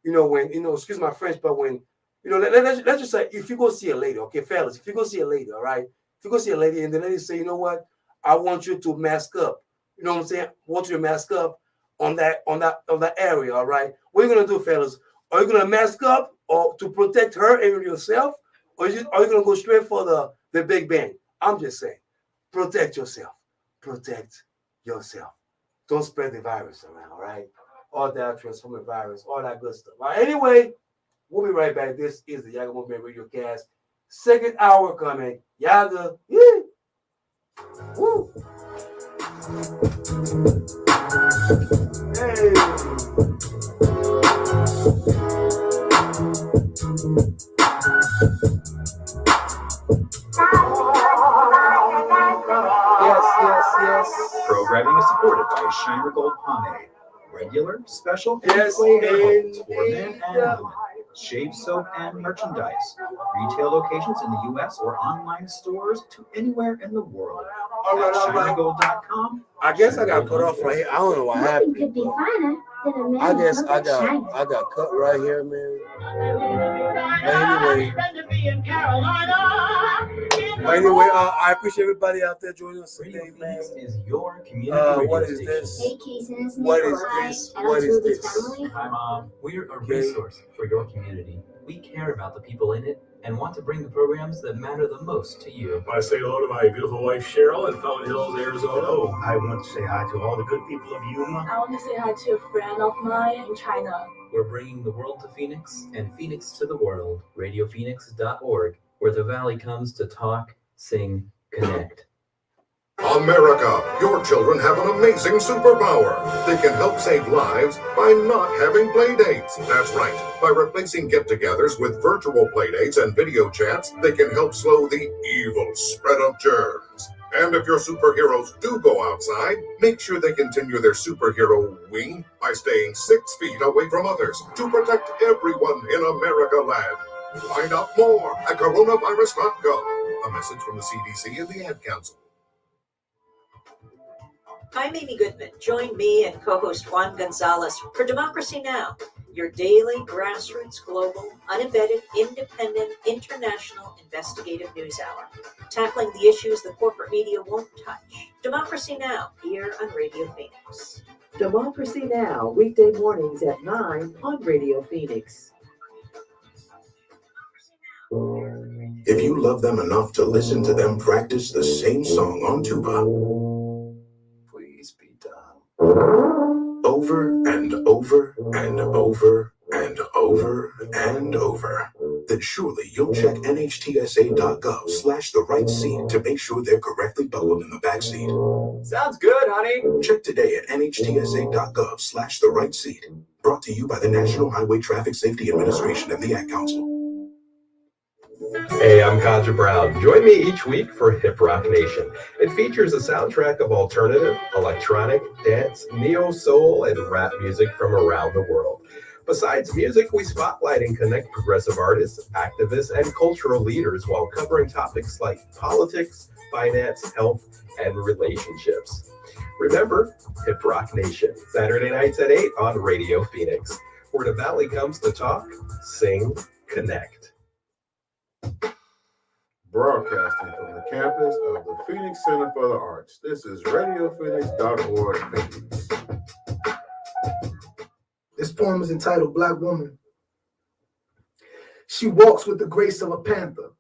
[SPEAKER 1] excuse my French, but when let's just say if you go see a lady, okay, fellas, if you go see a lady, all right, if you go see a lady and the lady say, you know what, I want you to mask up, you know what I'm saying? I want you to mask up on that area, all right? What are you gonna do, fellas? Are you gonna mask up or to protect her and yourself, or are you gonna go straight for the big bang? I'm just saying, protect yourself. Protect yourself. Don't spread the virus around, all right? All that transforming virus, all that good stuff. All right, anyway, we'll be right back. This is the Yaggah Movement Radiocast. Second hour coming. Yaggah, yeah. Woo. Hey.
[SPEAKER 2] Yes.
[SPEAKER 7] Programming is supported by Shiner Gold Pomade. Regular, special, and
[SPEAKER 1] Yes,
[SPEAKER 7] flavor coats for
[SPEAKER 1] indeed.
[SPEAKER 7] men and women. Shave soap and merchandise. Retail locations in the U.S. or online stores to anywhere in the world.
[SPEAKER 1] All right.
[SPEAKER 7] ShinerGold.com.
[SPEAKER 1] I guess I got cut off right here. I don't know what
[SPEAKER 3] Nothing
[SPEAKER 1] happened.
[SPEAKER 3] could be finer than a man
[SPEAKER 1] I guess
[SPEAKER 3] who
[SPEAKER 1] I
[SPEAKER 3] looks shiny.
[SPEAKER 1] got cut right here, man. Anyway, I appreciate everybody out there joining us today,
[SPEAKER 7] Radio
[SPEAKER 1] man.
[SPEAKER 7] Phoenix is your community
[SPEAKER 1] What
[SPEAKER 7] radio
[SPEAKER 1] is
[SPEAKER 7] station.
[SPEAKER 1] this?
[SPEAKER 3] Hey, Keeson,
[SPEAKER 1] What is
[SPEAKER 3] Nikolai,
[SPEAKER 1] this?
[SPEAKER 3] and
[SPEAKER 1] What
[SPEAKER 3] us
[SPEAKER 1] is
[SPEAKER 3] Ruby's
[SPEAKER 1] this?
[SPEAKER 3] family.
[SPEAKER 7] Hi, Mom. We're a
[SPEAKER 1] Okay.
[SPEAKER 7] resource for your community. We care about the people in it and want to bring the programs that matter the most to you.
[SPEAKER 8] I want to say hello to my beautiful wife, Cheryl, in Fountain Hills, Arizona.
[SPEAKER 6] Oh, I want to say hi to all the good people of Yuma.
[SPEAKER 9] I want to say hi to a friend of mine in China.
[SPEAKER 7] We're bringing the world to Phoenix and Phoenix to the world. RadioPhoenix.org, where the Valley comes to talk, sing, connect.
[SPEAKER 10] America, your children have an amazing superpower. They can help save lives by not having play dates. That's right. By replacing get-togethers with virtual play dates and video chats, they can help slow the evil spread of germs. And if your superheroes do go outside, make sure they continue their superhero wing by staying 6 feet away from others to protect everyone in America land. Find out more at coronavirus.gov. A message from the CDC and the Ad Council.
[SPEAKER 11] I'm Amy Goodman. Join me and co-host Juan Gonzalez for Democracy Now!, your daily grassroots, global, unembedded, independent, international investigative news hour, tackling the issues the corporate media won't touch. Democracy Now! Here on Radio Phoenix.
[SPEAKER 12] Democracy Now! Weekday mornings at 9 on Radio Phoenix.
[SPEAKER 10] If you love them enough to listen to them practice the same song on tuba,
[SPEAKER 6] Please be done.
[SPEAKER 10] over and over and over and over and over, then surely you'll check nhtsa.gov/the-right-seat to make sure they're correctly buckled in the back seat.
[SPEAKER 2] Sounds good, honey.
[SPEAKER 10] Check today at nhtsa.gov/the-right-seat. Brought to you by the National Highway Traffic Safety Administration and the Ad Council.
[SPEAKER 13] Hey, I'm Kaja Brown. Join me each week for Hip Rock Nation. It features a soundtrack of alternative, electronic, dance, neo soul, and rap music from around the world. Besides music, we spotlight and connect progressive artists, activists, and cultural leaders while covering topics like politics, finance, health, and relationships. Remember, Hip Rock Nation, Saturday nights at 8 on Radio Phoenix, where the Valley comes to talk, sing, connect.
[SPEAKER 14] Broadcasting from the campus of the Phoenix Center for the Arts. This is RadioPhoenix.org Phoenix.
[SPEAKER 4] This poem is entitled Black Woman. She walks with the grace of a panther,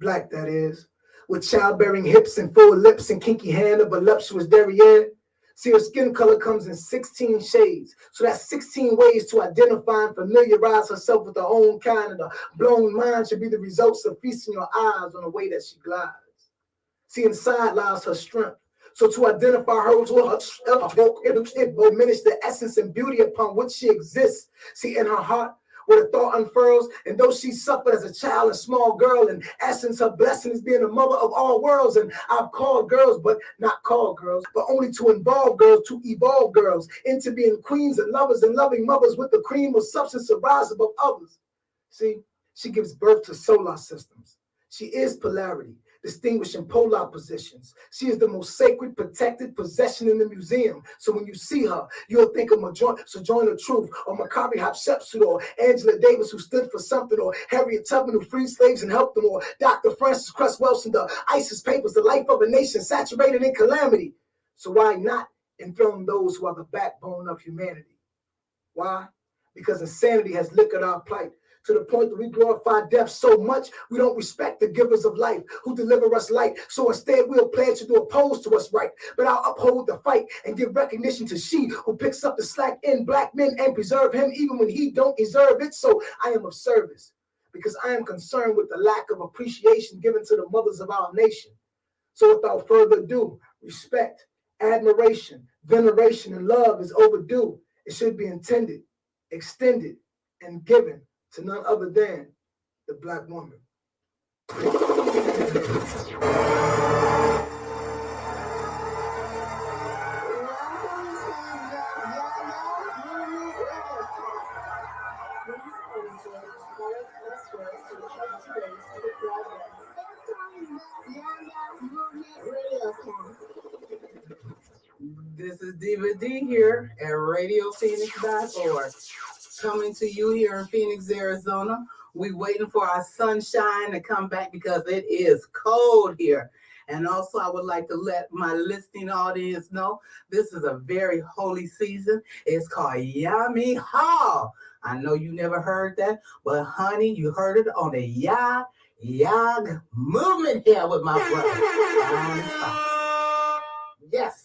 [SPEAKER 4] black that is, with childbearing hips and full lips and kinky hand of voluptuous derriere. See, her skin color comes in 16 shades. So that's 16 ways to identify and familiarize herself with her own kind. And the blown mind should be the results of feasting your eyes on the way that she glides. See, inside lies her strength. So to identify her, it will diminish the essence and beauty upon which she exists. See, in her heart, where the thought unfurls, and though she suffered as a child and small girl, in essence, her blessing is being the mother of all worlds. And I've called girls, but not called girls, but only to involve girls, to evolve girls into being queens and lovers and loving mothers with the cream of substance to rise above others. See, she gives birth to solar systems. She is polarity, distinguishing polar positions. She is the most sacred, protected possession in the museum. So when you see her, you'll think of Sojourner Truth, or Maccabi Hatshepsut, or Angela Davis, who stood for something, or Harriet Tubman, who freed slaves and helped them, or Dr. Francis Cress Welsing, the ISIS Papers, the life of a nation saturated in calamity. So why not enthrone those who are the backbone of humanity? Why? Because insanity has liquored our plight, to the point that we glorify death so much we don't respect the givers of life who deliver us light. So instead we'll pledge to do oppose to us right, but I'll uphold the fight and give recognition to she who picks up the slack in black men and preserve him even when he don't deserve it. So I am of service because I am concerned with the lack of appreciation given to the mothers of our nation. So without further ado, respect, admiration, veneration, and love is overdue. It should be intended, extended, and given to none other than the Black woman.
[SPEAKER 15] This is Diva D here at RadioPhoenix.org. Coming to you here in Phoenix, Arizona. We waiting for our sunshine to come back because it is cold here. And also, I would like to let my listening audience know this is a very holy season. It's called Yami Ha. I know you never heard that, but honey, you heard it on the Yaggah movement here with my brother. Yes.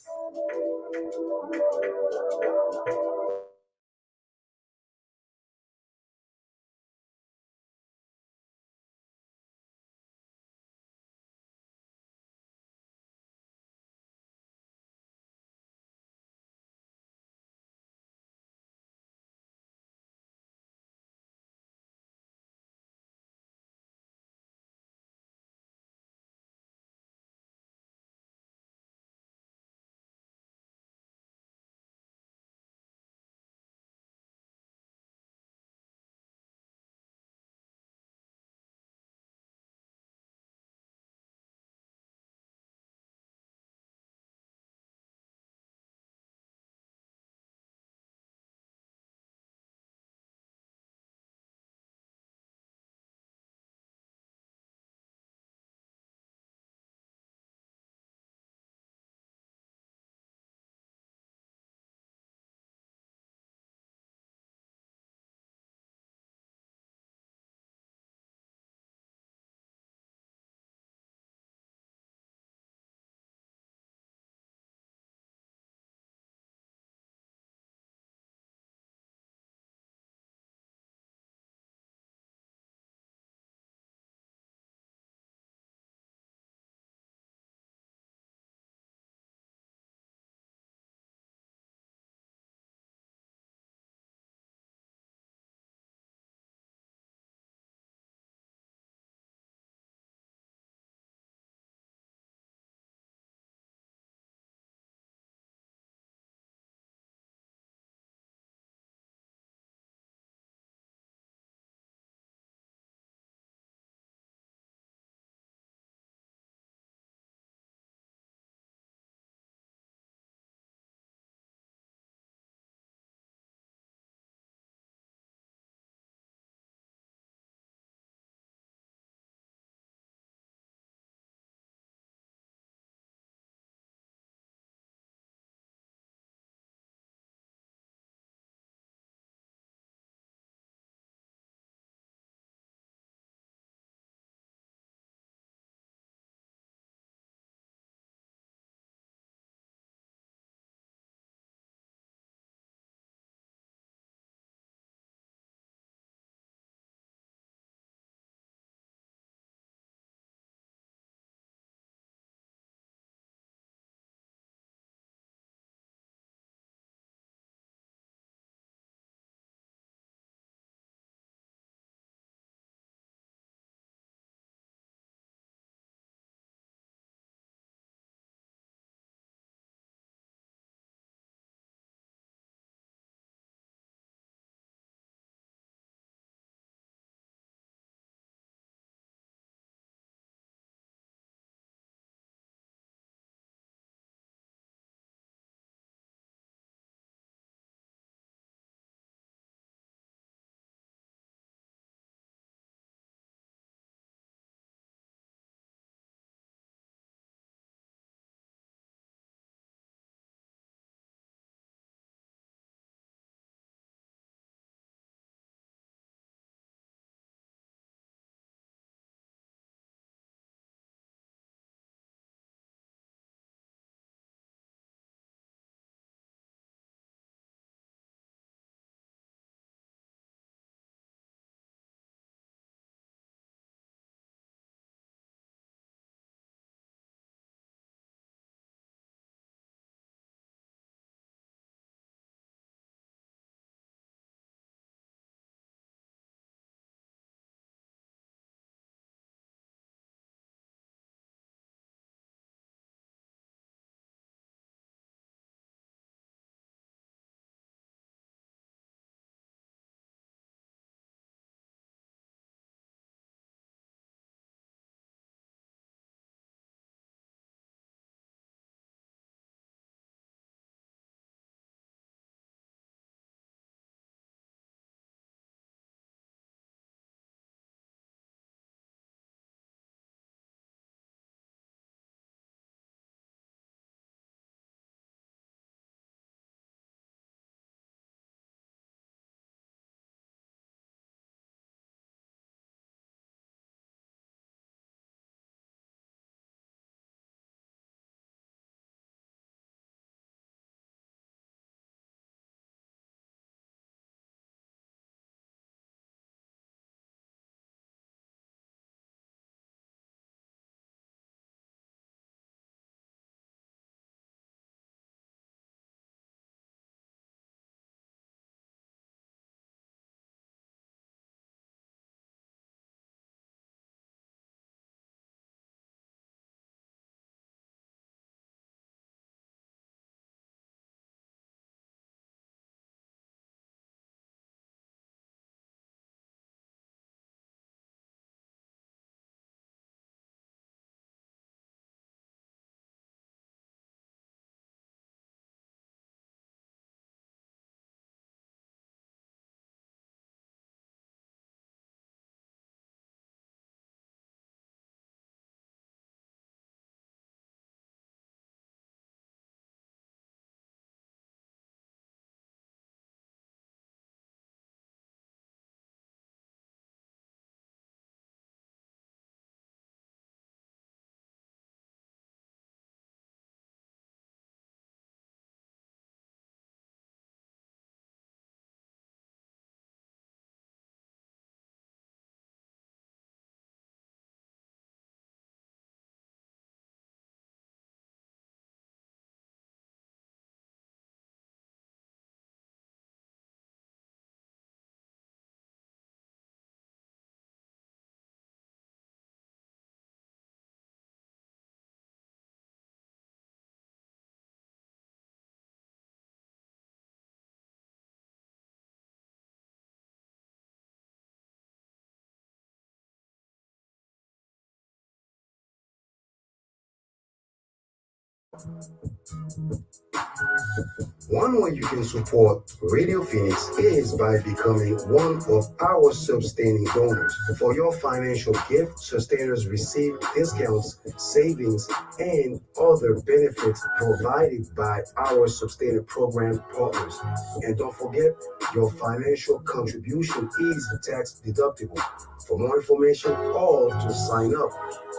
[SPEAKER 6] One way you can support Radio Phoenix is by becoming one of our sustaining donors. For your financial gift, sustainers receive discounts, savings, and other benefits provided by our sustainer program partners. And don't forget, your financial contribution is tax deductible. For more information or to sign up,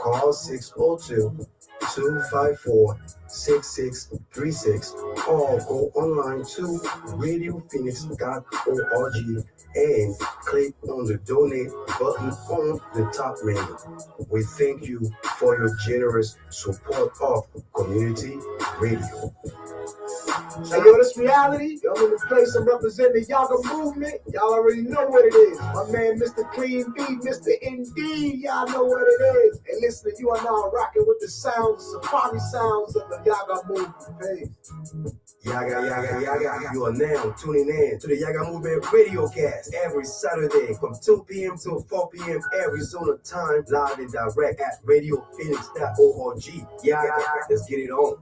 [SPEAKER 6] call 602-254-6636 or go online to radiophoenix.org and click on the donate button on the top menu. We thank you for your generous support of community radio.
[SPEAKER 4] Hey, yo, this reality. Yo, I'm in the place. I'm representing the Yaggah movement. Y'all already know what it is. My man, Mr. Clean B, Mr. ND. Y'all know what it is. And listen, you are now rocking with the sounds, safari sounds of the Yaggah movement. Peace.
[SPEAKER 6] Yaggah, Yaggah, Yaggah. You are now tuning in to the Yaggah Movement Radiocast every Saturday from 2 p.m. to 4 p.m. Arizona time, live and direct at radiophoenix.org. Yaggah, let's get it on.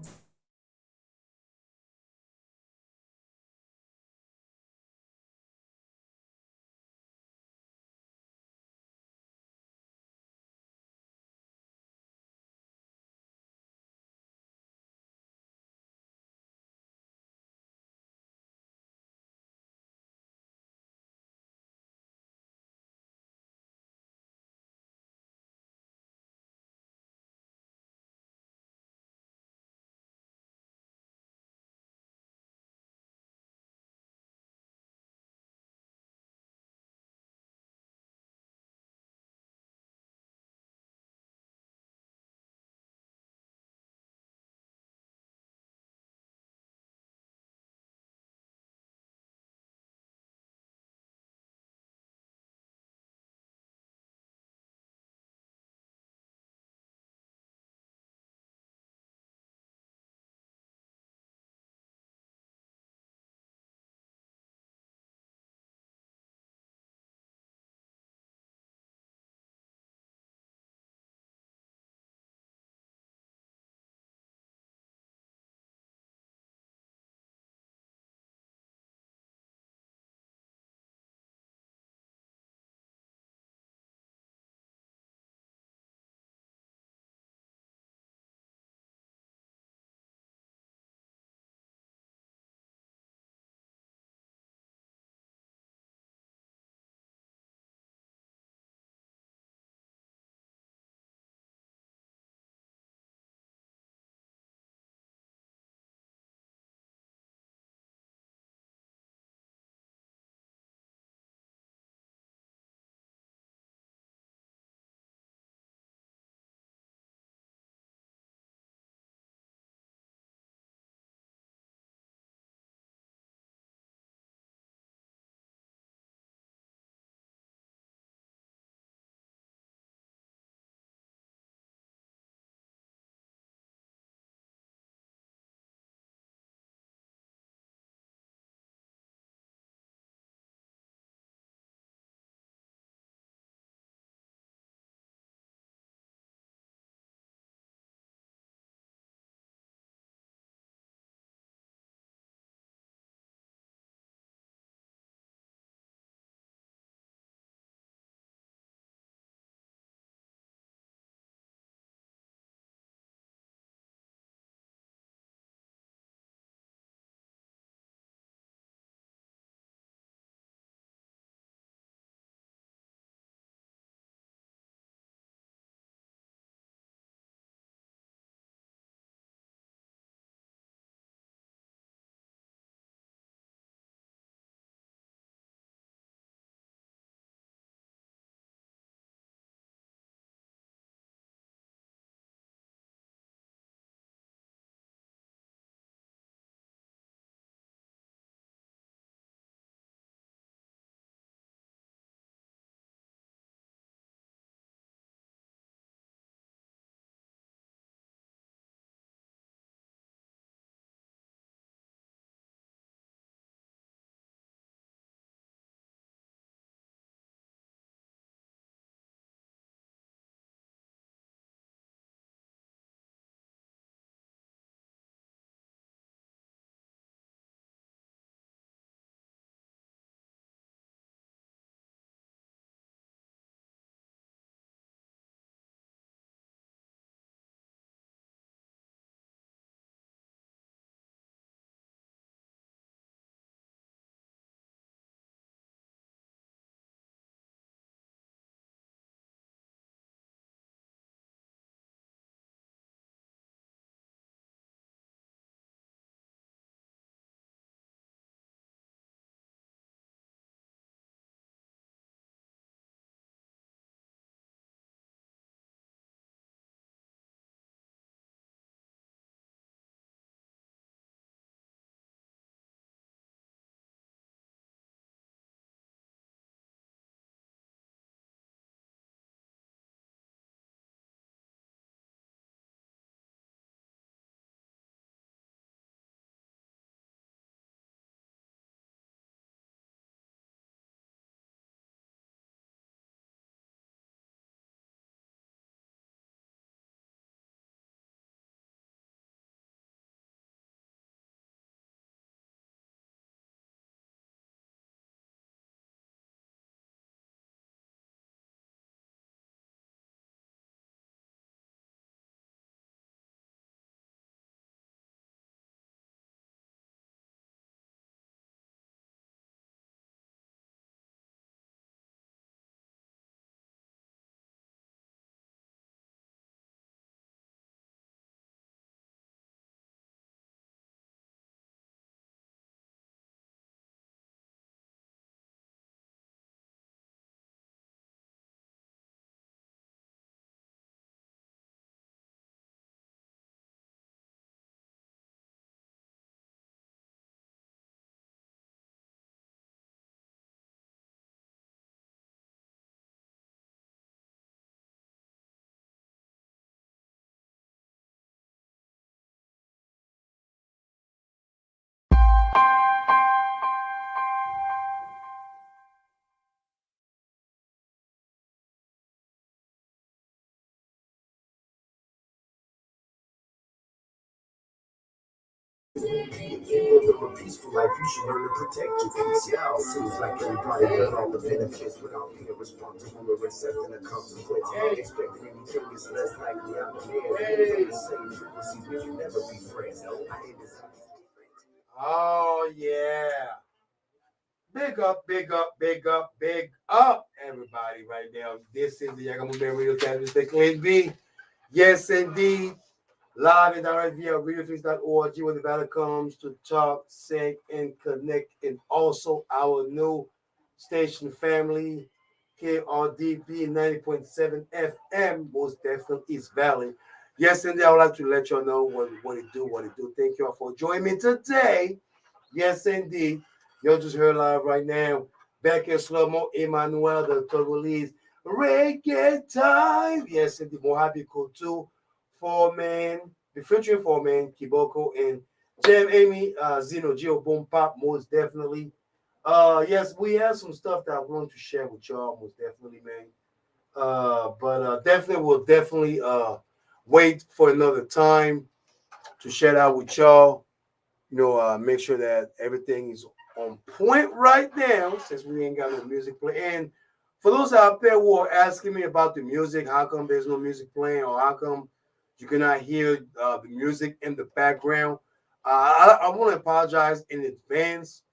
[SPEAKER 6] If you live a peaceful life, you should learn to protect your peace. Yeah, seems like everybody want all the benefits without being responsible or accepting the consequence. Expecting anything is less likely out there. We're on the same frequencies, we can never be friends.
[SPEAKER 1] Oh yeah. Big up, big up, big up, big up, everybody, right now. This is the Yaggah Movement Radio Cast with Clay B. Yes, indeed. Live and direct via radiofreaks.org, where the battle comes to talk, sing, and connect. And also our new station family, KRDB 90.7 FM, most definitely East Valley. Yes, indeed, I would like to let y'all know what it do. Thank y'all for joining me today. Yes, indeed. Y'all just heard live right now. Back in slow-mo, Emmanuel, the Togolese. Reggae time. Yes, indeed. Mojave Kotu. Foreman, the featuring Foreman, Kiboko, and Jam Amy, Zeno, Geo, Boom Pop, most definitely. Yes, we have some stuff that I want to share with y'all, most definitely, man. But definitely, we'll definitely wait for another time to share that with y'all. Make sure that everything is on point right now, since we ain't got no music play. And for those out there who are asking me about the music, how come there's no music playing, or how come you cannot hear the music in the background, I want to apologize in advance.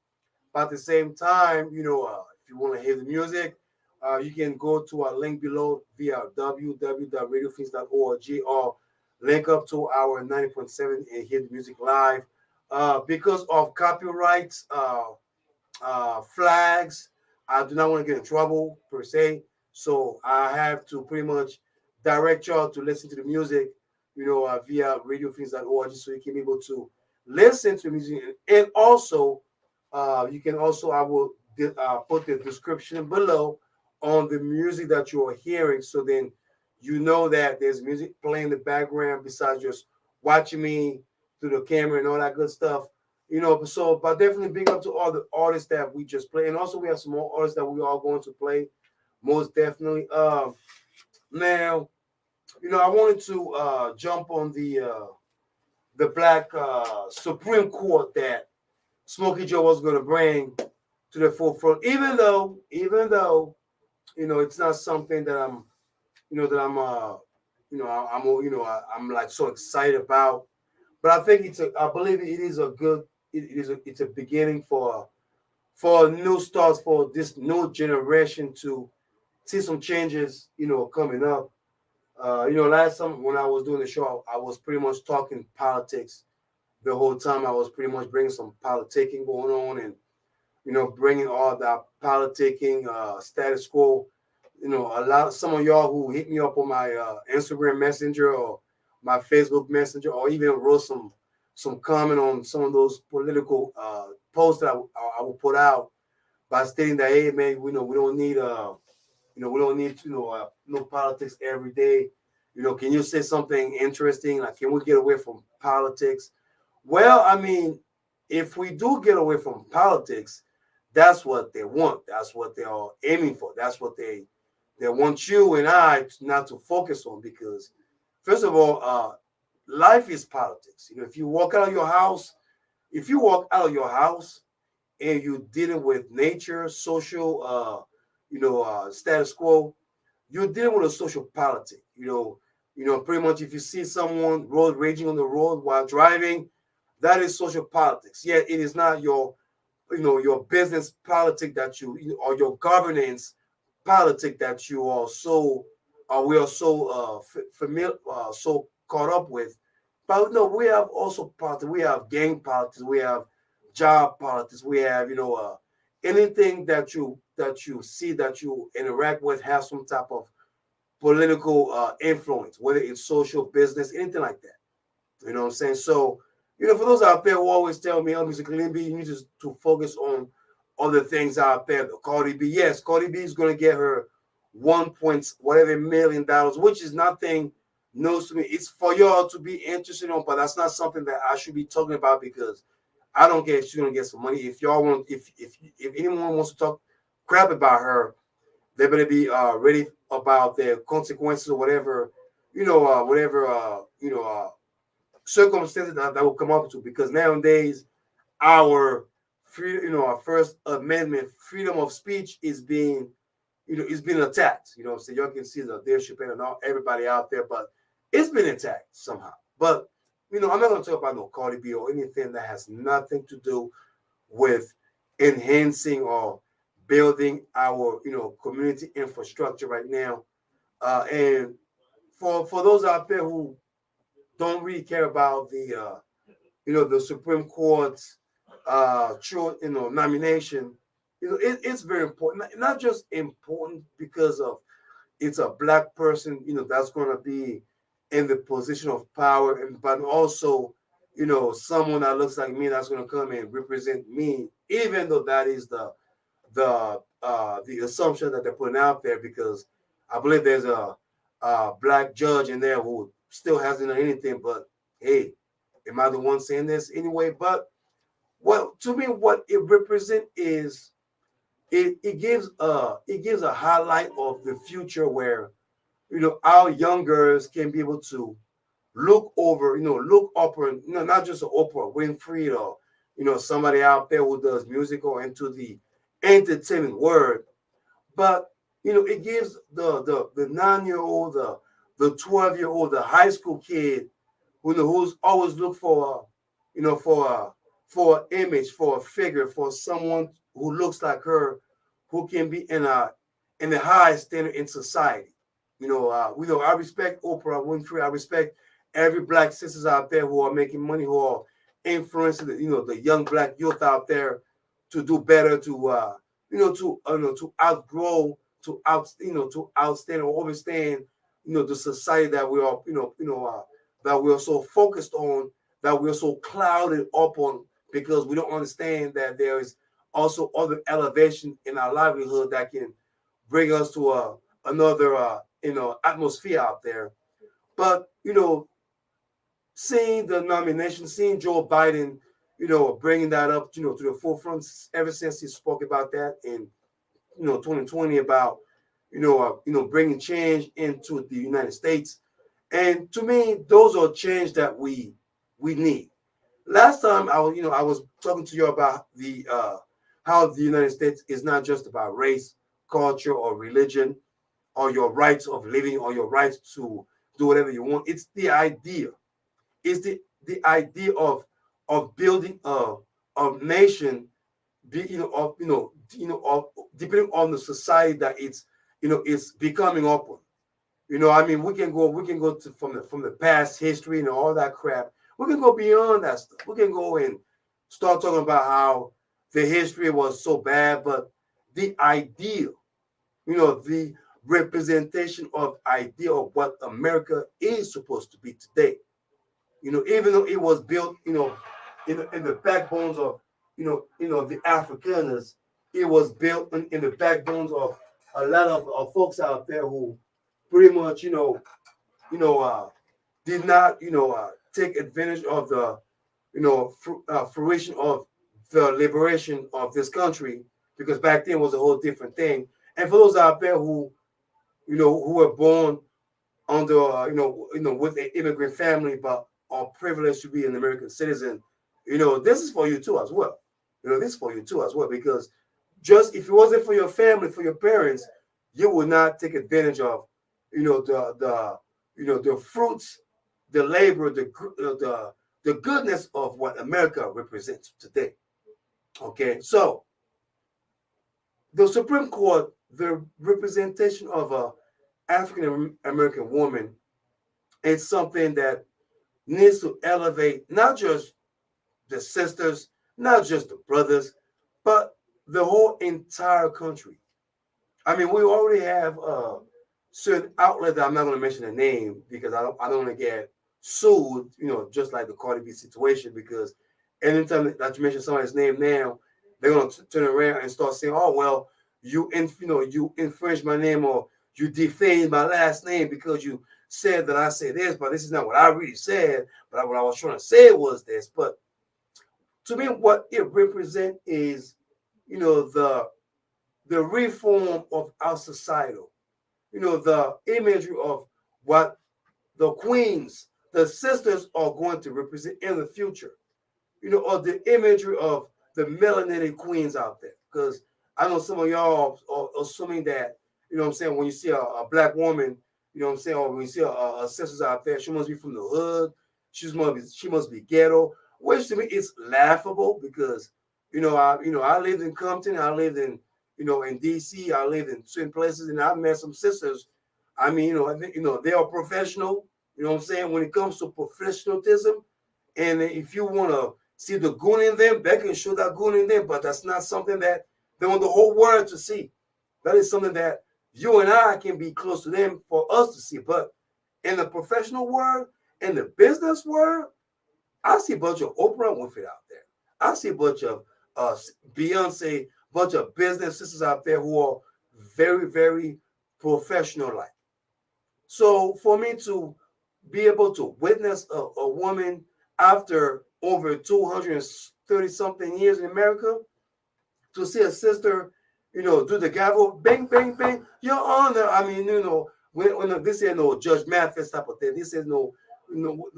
[SPEAKER 1] But at the same time, if you want to hear the music, you can go to our link below via www.radiofreaks.org or link up to our 90.7 and hear the music live. Because of copyrights, flags, I do not want to get in trouble per se. So I have to pretty much direct y'all to listen to the music, via radiofreaks.org, so you can be able to listen to the music. And also, you can also, I will put the description below on the music that you are hearing. So then you know that there's music playing in the background besides just watching me through the camera and all that good stuff. But definitely big up to all the artists that we just play. And also we have some more artists that we are going to play, most definitely. Now, I wanted to jump on the Black Supreme Court that Smokey Joe was going to bring to the forefront, even though, it's not something that I'm like so excited about. But I think I believe it is a good, it's a beginning for a new start for this new generation to see some changes, coming up. Last time when I was doing the show, I was pretty much talking politics the whole time. I was pretty much bringing some politicking going on, and bringing all that politicking, status quo. Some of y'all who hit me up on my Instagram Messenger or my Facebook Messenger, or even wrote some comment on some of those political posts that I will put out by stating that, hey man, we don't need no politics every day. Can you say something interesting? Like, can we get away from politics? Well, I mean, if we do get away from politics, that's what they want. That's what they are aiming for. That's what they want you and I not to focus on, because first of all, life is politics. If you walk out of your house, and you're dealing with nature, social, status quo, you're dealing with a social politic. Pretty much if you see someone road raging on the road while driving, that is social politics. Yet it is not your business politic that or your governance politic that you are so we are so familiar, so caught up with. But no, we have also politics. We have gang politics. We have job politics. We have anything that you see that you interact with has some type of political influence, whether it's social, business, anything like that. You know what I'm saying? So, for those out there who always tell me, Mr. Limby, you need to focus on other things out there. The Cardi B, yes, Cardi B is going to get her $1 million, which is nothing news to me. It's for y'all to be interested in, but that's not something that I should be talking about, because I don't care if she's going to get some money. If y'all want, if anyone wants to talk crap about her, they better be ready about their consequences or whatever, circumstances that will come up to, because nowadays our our First Amendment freedom of speech is being it's been attacked. So y'all can see the Dave Chappelle and everybody out there, but it's been attacked somehow. But I'm not going to talk about no Cardi B or anything that has nothing to do with enhancing or building our community infrastructure right now. And for those out there who don't really care about the Supreme Court's nomination, it's very important. Not just important because of it's a black person, that's going to be in the position of power, but also, someone that looks like me that's going to come and represent me, even though that is the assumption that they're putting out there, because I believe there's a black judge in there who still hasn't done anything. But hey, am I the one saying this anyway? But to me, what it represents is it gives a highlight of the future where our young girls can be able to look up, and not just Oprah Winfrey or somebody out there who does music or into the entertainment world, but it gives the 9-year-old, the 12-year-old, the high school kid who's always look for for an image, for a figure, for someone who looks like her, who can be in the highest standard in society. I respect Oprah Winfrey. I respect every black sisters out there who are making money, who are influencing the young black youth out there to do better, to outgrow, to outstand or overstand, the society that we are, that we are so focused on, that we are so clouded up on, because we don't understand that there is also other elevation in our livelihood that can bring us to another atmosphere out there. But seeing the nomination, seeing Joe Biden, bringing that up, to the forefront ever since he spoke about that in 2020 about bringing change into the United States. And to me, those are change that we need. Last time I was talking to you about the how the United States is not just about race, culture, or religion, or your rights of living, or your rights to do whatever you want. It's the idea. It's the idea of building a nation, depending on the society that it's becoming open. I mean, we can go to from the past history and all that crap. We can go beyond that stuff. We can go and start talking about how the history was so bad, but the ideal, the representation of idea of what America is supposed to be today. Even though it was built, in the backbones of, the Afrikaners, it was built in the backbones of a lot of folks out there who pretty much, did not, take advantage of the, fruition of the liberation of this country, because back then was a whole different thing. And for those out there who were born under, with an immigrant family, but are privileged to be an American citizen, this is for you too as well. This is for you too as well, because just if it wasn't for your family, for your parents, you would not take advantage of, the fruits, the labor, the goodness of what America represents today. Okay, so the Supreme Court, the representation of a African American woman, is something that needs to elevate not just the sisters, not just the brothers, but the whole entire country. I mean, we already have certain outlet that I'm not going to mention the name, because I don't want to get sued, just like the Cardi B situation, because anytime that you mention somebody's name now, they're going to turn around and start saying, oh, well, you infringed my name, or you defamed my last name because you said that I said this, but this is not what I really said. But what I was trying to say was this. But to me, what it represents is, the reform of our society, the imagery of what the queens, the sisters are going to represent in the future, or the imagery of the melanated queens out there. Because I know some of y'all are assuming that, when you see a black woman, or when you see a sisters out there, she must be from the hood, she must be ghetto, which to me is laughable because, I lived in Compton, I lived in, in DC, I lived in certain places, and I met some sisters. I mean, they are professional, when it comes to professionalism. And if you want to see the goon in them, they can show that goon in them, but that's not something that they want the whole world to see. That is something that you and I can be close to them for us to see. But in the professional world, in the business world, I see a bunch of Oprah Winfrey out there. I see a bunch of Beyonce, bunch of business sisters out there who are very, very professional-like. So for me to be able to witness a woman after over 230 something years in America, to see a sister, do the gavel, bang, bang, bang, Your Honor. I mean, when this is no Judge Mathis type of thing. This is no,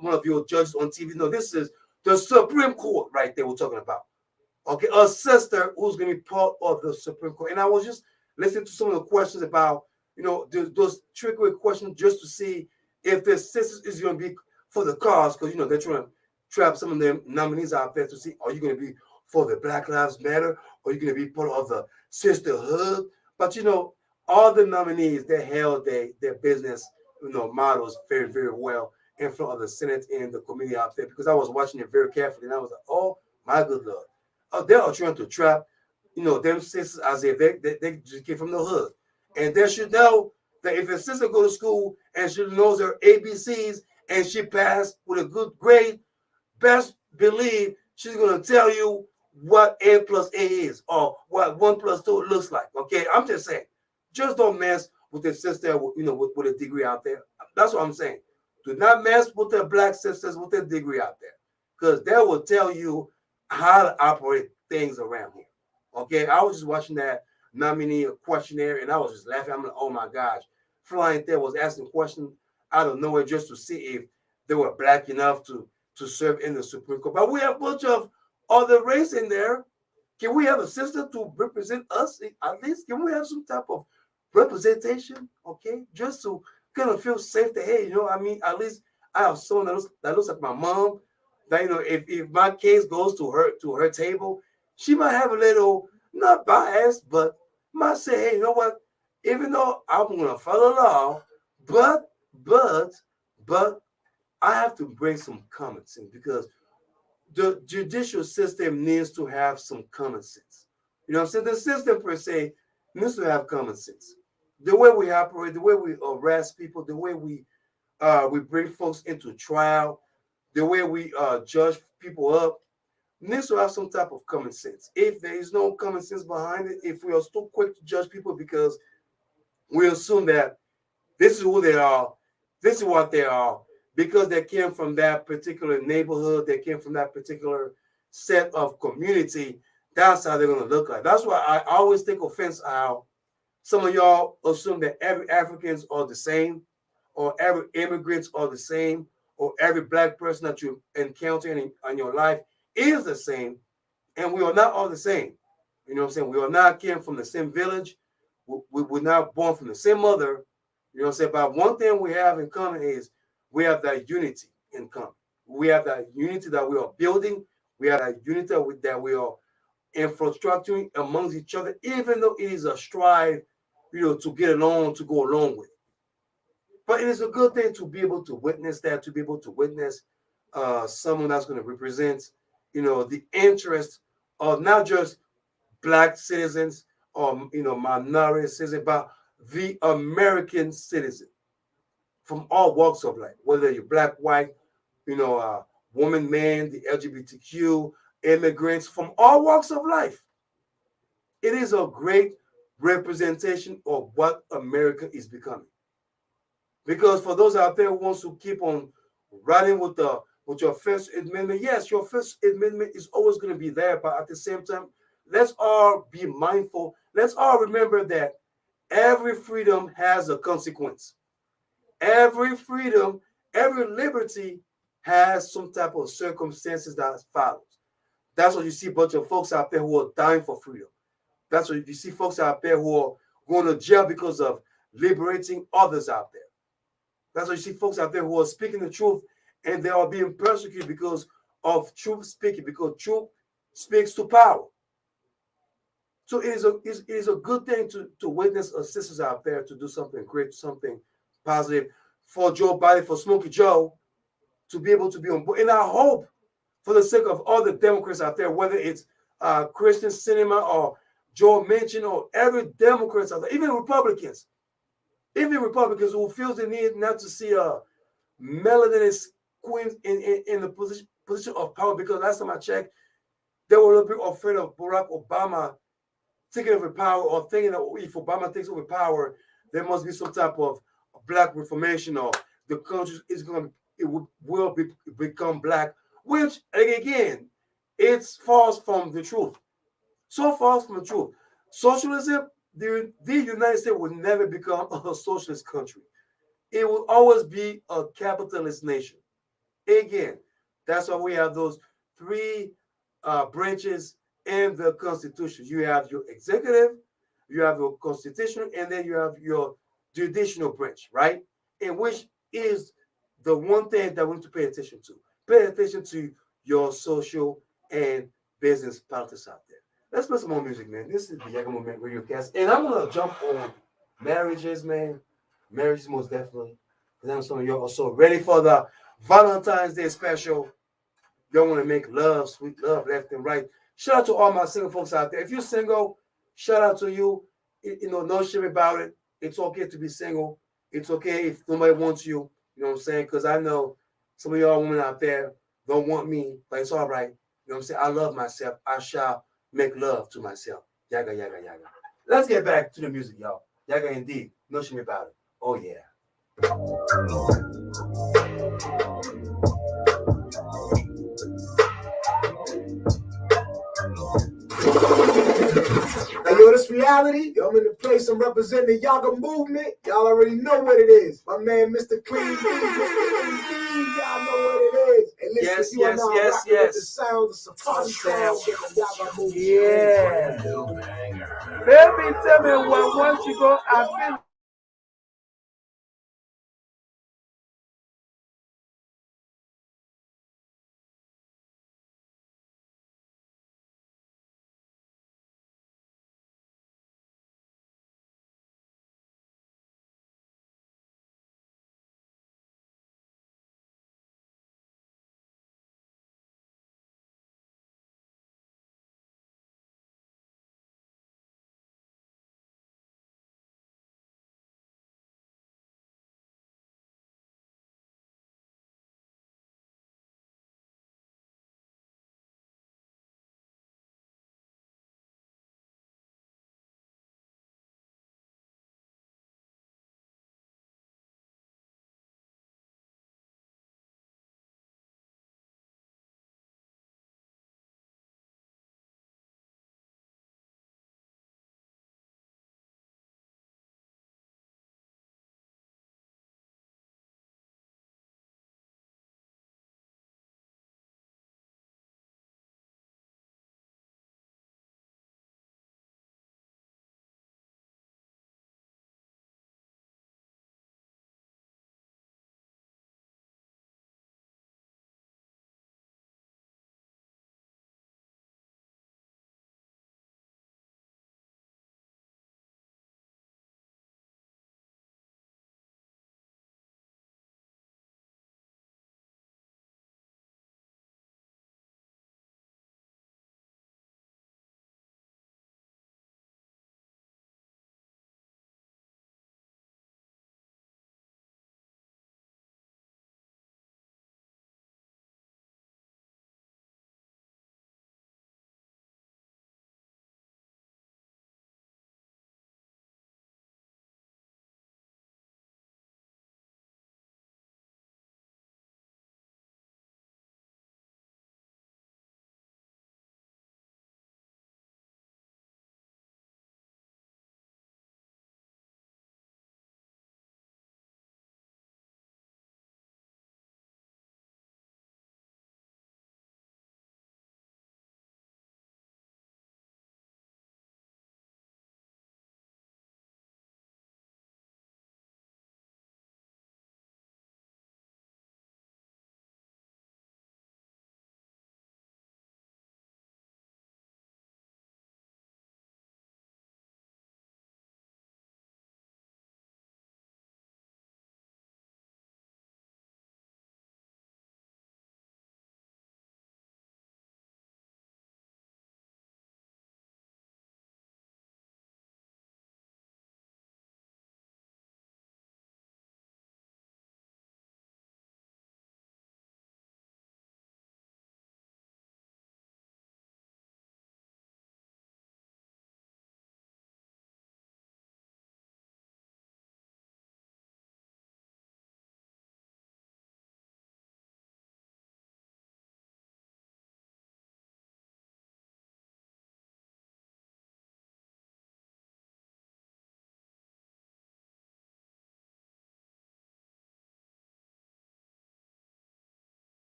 [SPEAKER 1] one of your judges on TV. No, this is the Supreme Court right there we're talking about. Okay, a sister who's going to be part of the Supreme Court. And I was just listening to some of the questions about, those trickery questions just to see if the sisters is going to be for the cause, because, they're trying to trap some of them nominees out there to see, are you going to be for the Black Lives Matter, or are you going to be part of the sisterhood? But, all the nominees, they held their business, models very, very well in front of the Senate and the committee out there, because I was watching it very carefully, and I was like, oh, my good Lord. They are trying to trap, them sisters as if they just came from the hood. And they should know that if a sister go to school and she knows her ABCs and she passed with a good grade, best believe she's going to tell you what A plus A is or what 1 plus 2 looks like. Okay, I'm just saying, just don't mess with the sister, with a degree out there. That's what I'm saying. Do not mess with the black sisters with a degree out there, because they will tell you how to operate things around here. Okay, I was just watching that nominee questionnaire and I was just laughing. I'm like, oh my gosh, flying there was asking questions out of nowhere just to see if they were black enough to serve in the Supreme Court. But we have a bunch of other race in there. Can we have a sister to represent us at least? Can we have some type of representation? Okay, just to kind of feel safe that, hey, at least I have someone that looks like my mom. That, if my case goes to her table, she might have a little, not bias, but might say, hey, you know what? Even though I'm gonna follow law, but I have to bring some common sense, because the judicial system needs to have some common sense. The system per se needs to have common sense. The way we operate, the way we arrest people, the way we bring folks into trial, the way we judge people up, needs to have some type of common sense. If there is no common sense behind it, if we are so quick to judge people because we assume that this is who they are, this is what they are, because they came from that particular neighborhood, they came from that particular set of community, that's how they're going to look like. That's why I always take offense how some of y'all assume that every Africans are the same, or every immigrants are the same, or every black person that you encounter in your life is the same. And we are not all the same. We are not came from the same village. We're not born from the same mother. But one thing we have in common is we have that unity in common. We have that unity that we are building. We have that unity that we are infrastructuring amongst each other, even though it is a strive, to get along, to go along with. But it is a good thing to be able to witness that, to be able to witness someone that's going to represent, the interest of not just black citizens or, minority citizens, but the American citizen from all walks of life, whether you're black, white, woman, man, the LGBTQ, immigrants from all walks of life. It is a great representation of what America is becoming. Because for those out there who wants to keep on running with your First Amendment, yes, your First Amendment is always going to be there, but at the same time, let's all be mindful. Let's all remember that every freedom has a consequence. Every freedom every liberty has some type of circumstances that follows. That's why you see a bunch of folks out there who are dying for freedom. That's why you see folks out there who are going to jail because of liberating others out there. That's why you see folks out there who are speaking the truth and they are being persecuted because of truth speaking, because truth speaks to power. So it is a good thing to witness our sisters out there to do something great, something positive for Joe Biden, for Smokey Joe, to be able to be on board. And I hope for the sake of all the Democrats out there, whether it's Christian Cinema or Joe Manchin or every Democrats out there, even Republicans who feels the need not to see a melanin queen in the position of power, because last time I checked, they were a little bit afraid of Barack Obama taking over power, or thinking that if Obama takes over power, there must be some type of black reformation, or the country is going to become black, which again, it's false from the truth. So false from the truth. Socialism, the United States will never become a socialist country. It will always be a capitalist nation. Again, that's why we have those three branches in the Constitution. You have your executive, you have your constitutional, and then you have your judicial branch, right? And which is the one thing that we need to pay attention to. Pay attention to your social and business politics out there. Let's play some more music, man. This is the Yaggah Movement Radiocast. And I'm going to jump on marriages, man. Marriages, most definitely. Because I know some of y'all are so ready for the Valentine's Day special. Y'all want to make love, sweet love, left and right. Shout out to all my single folks out there. If you're single, shout out to you. No shame about it. It's okay to be single. It's okay if nobody wants you. You know what I'm saying? Because I know some of y'all women out there don't want me, but it's all right. You know what I'm saying? I love myself. I shall make love to myself. Yaggah, yaggah, yaggah. Let's get back to the music, y'all. Yaggah indeed. No shame about it. Oh, yeah.
[SPEAKER 4] Now, yo, this reality. Yo, I'm in the place. I'm representing the Yaggah movement. Y'all already know what it is. My man, Mr. Clean D, Mr. MD, y'all know what it is. And listen,
[SPEAKER 1] Yes,
[SPEAKER 4] you are now rocking with the sounds of SafariSoundzEnt with the Yaggah movement.
[SPEAKER 1] Yeah. Baby, tell me what once you go, I feel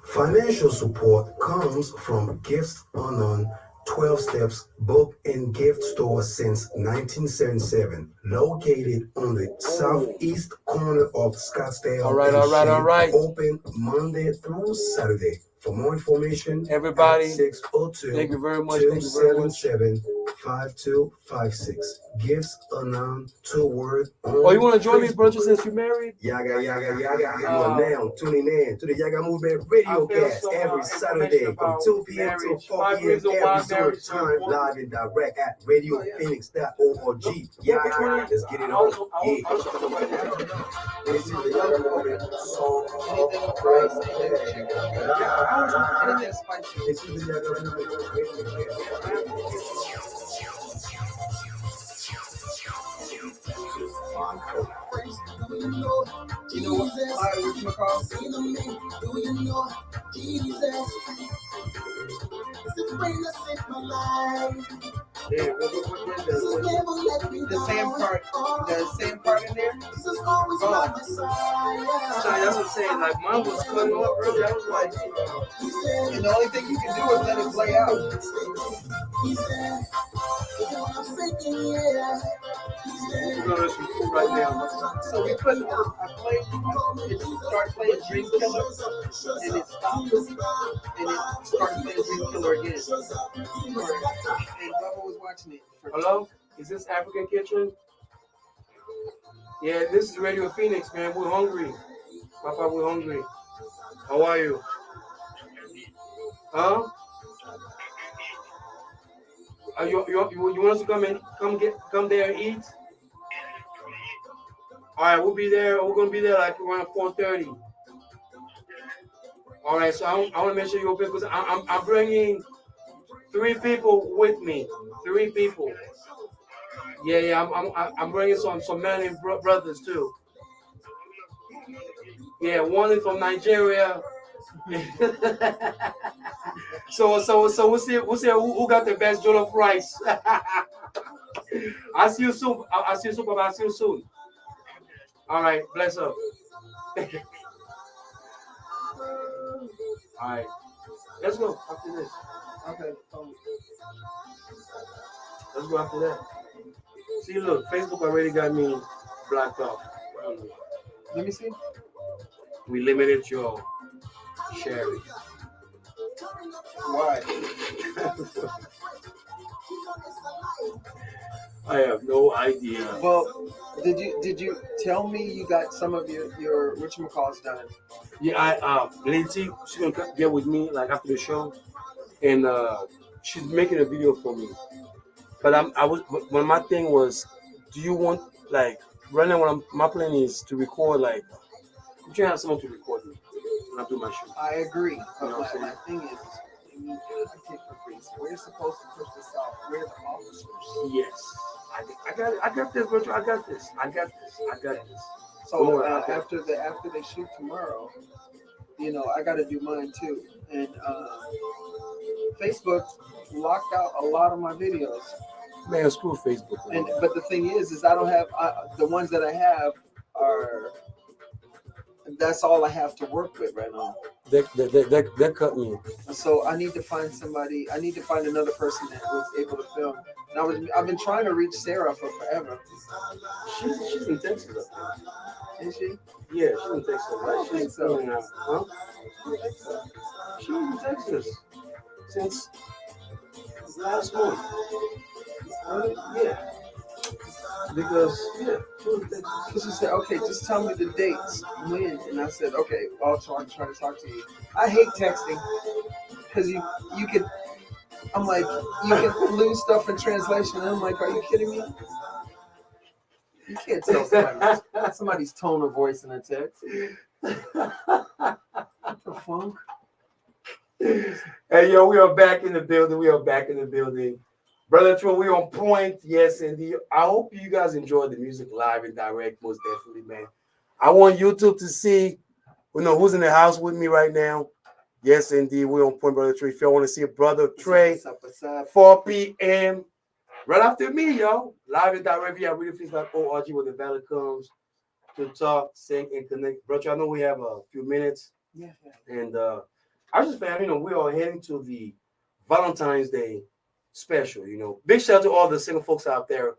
[SPEAKER 6] Financial support comes from Gifts Unknown 12 Steps Book and Gift Store since 1977, located on the southeast corner of Scottsdale.
[SPEAKER 1] All right.
[SPEAKER 6] Open Monday through Saturday. For more information,
[SPEAKER 1] everybody,
[SPEAKER 6] 602
[SPEAKER 1] thank you very much.
[SPEAKER 6] 277-5256. Gifts Unknown, 2 words.
[SPEAKER 1] Oh, you want to join me, brother, since you're married?
[SPEAKER 6] Yaggah. You are now tuning in to the Yaggah Movement Radiocast every Saturday from 2 p.m. to 4 p.m. Arizona time, live and direct at radiophoenix.org. Yaggah, let's get it on. This is the Yaggah Movement song of praise. This is the Yaggah Movement
[SPEAKER 2] You know what? What you call?
[SPEAKER 16] Do you know Jesus? It's the friend that saved my life.
[SPEAKER 2] Yeah, the same part in there?
[SPEAKER 16] God.
[SPEAKER 2] Sorry, that's what I'm saying. Like, mine was cutting off earlier. I was like, and the only thing you can do is let it play out.
[SPEAKER 1] We're gonna listen to food right now.
[SPEAKER 2] So we put, it started playing Dream Killer, and it stopped, and it started playing Dream Killer again. And Bubba was watching it.
[SPEAKER 1] Hello? Is this African Kitchen? Yeah, this is Radio Phoenix, man. We're hungry. Papa, we're hungry. How are you? Huh? You want us to come there and eat? All right, we'll be there. We're gonna be there like around 4:30. All right, so I want to make sure you're open because I'm bringing 3 people with me. 3 people. Yeah. I'm bringing some men and brothers too. Yeah, one is from Nigeria. So we'll see who got the best jollof rice. I'll see you soon. I'll see you soon, Papa. I'll see you soon. All right, bless up. All right, let's go after this.
[SPEAKER 2] Okay.
[SPEAKER 1] Let's go after that. See, look, Facebook already got me blocked off.
[SPEAKER 2] Let me see.
[SPEAKER 1] We limited your sharing.
[SPEAKER 2] Why?
[SPEAKER 1] I have no idea.
[SPEAKER 2] Well, did you tell me you got some of your whatchamacalls done?
[SPEAKER 1] Yeah, Lindsay, she's gonna get with me like after the show, and she's making a video for me. But but my thing was, do you want like right now? My plan is to record like. I'm trying to have someone to record me when I do my show.
[SPEAKER 2] I agree.
[SPEAKER 1] You know
[SPEAKER 2] But my thing is, we're supposed to push this out. We're the officers.
[SPEAKER 1] Yes, I got this, Virtual. I got this.
[SPEAKER 2] So after they shoot tomorrow, I got to do mine too. And Facebook locked out a lot of my videos.
[SPEAKER 1] Man, screw Facebook. Man.
[SPEAKER 2] But the thing is I don't have the ones that I have are. That's all I have to work with right now.
[SPEAKER 1] They cut me.
[SPEAKER 2] So I need to find somebody. I need to find another person that was able to film. And I've been trying to reach Sarah for forever.
[SPEAKER 1] She's in Texas up there.
[SPEAKER 2] Is she?
[SPEAKER 1] Yeah, she's in Texas. Right? She's
[SPEAKER 2] so.
[SPEAKER 1] Huh? She's in Texas since last month. Yeah. Because
[SPEAKER 2] she said, okay, just tell me the dates when, and I said, okay, I'll try to talk to you. I hate texting because you could. I'm like, you can lose stuff in translation. And I'm like, are you kidding me? You can't tell somebody's tone of voice in a text. What the funk?
[SPEAKER 1] Hey, yo, we are back in the building. Brother Troy, we on point. Yes, indeed. I hope you guys enjoyed the music live and direct, most definitely, man. I want YouTube to see, who's in the house with me right now. Yes, indeed. We're on point, Brother Trey. If y'all want to see Brother Trey,
[SPEAKER 2] what's up?
[SPEAKER 1] 4 p.m. right after me, yo. Live and direct via radiophoenix.org where the valid comes to talk, sing, and connect. Brother, I know we have a few minutes.
[SPEAKER 2] Yeah.
[SPEAKER 1] And I just found, we are heading to the Valentine's Day special. Big shout out to all the single folks out there,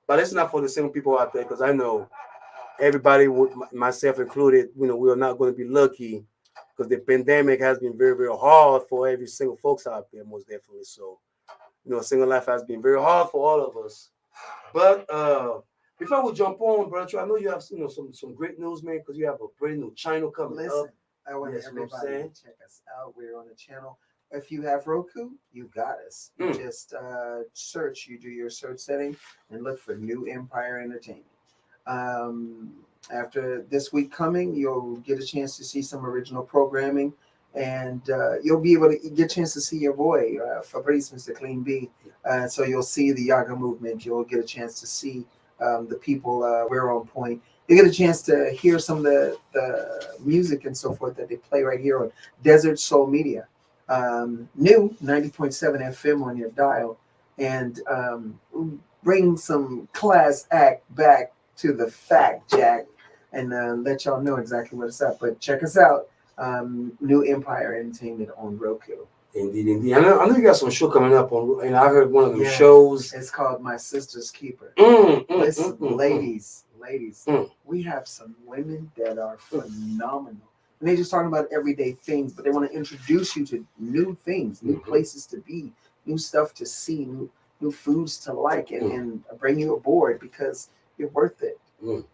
[SPEAKER 1] but it's not for the single people out there because I know everybody, myself included, we are not going to be lucky because the pandemic has been very, very hard for every single folks out there, most definitely. So, single life has been very hard for all of us. But before we jump on, brother, I know you have some great news, man, because you have a brand new channel coming up.
[SPEAKER 2] I want
[SPEAKER 1] Yes,
[SPEAKER 2] everybody to check us out. We're on the channel. If you have Roku, you got us. You just search. You do your search setting and look for New Empire Entertainment. After this week coming, you'll get a chance to see some original programming, and you'll be able to get a chance to see your boy, Fabrice, Mr. Clean B. So you'll see the Yaggah movement. You'll get a chance to see the people. We're on point. You get a chance to hear some of the music and so forth that they play right here on Desert Soul Media. New 90.7 FM on your dial, and bring some class act back to the fact, Jack, and let y'all know exactly what's up. But check us out, New Empire Entertainment on Roku.
[SPEAKER 1] Indeed. I know you got some show coming up on, and I heard one of them shows.
[SPEAKER 2] It's called My Sister's Keeper. Listen, ladies, we have some women that are phenomenal. And they're just talking about everyday things, but they want to introduce you to new things, new places to be, new stuff to see, new foods to like, and bring you aboard because you're worth it.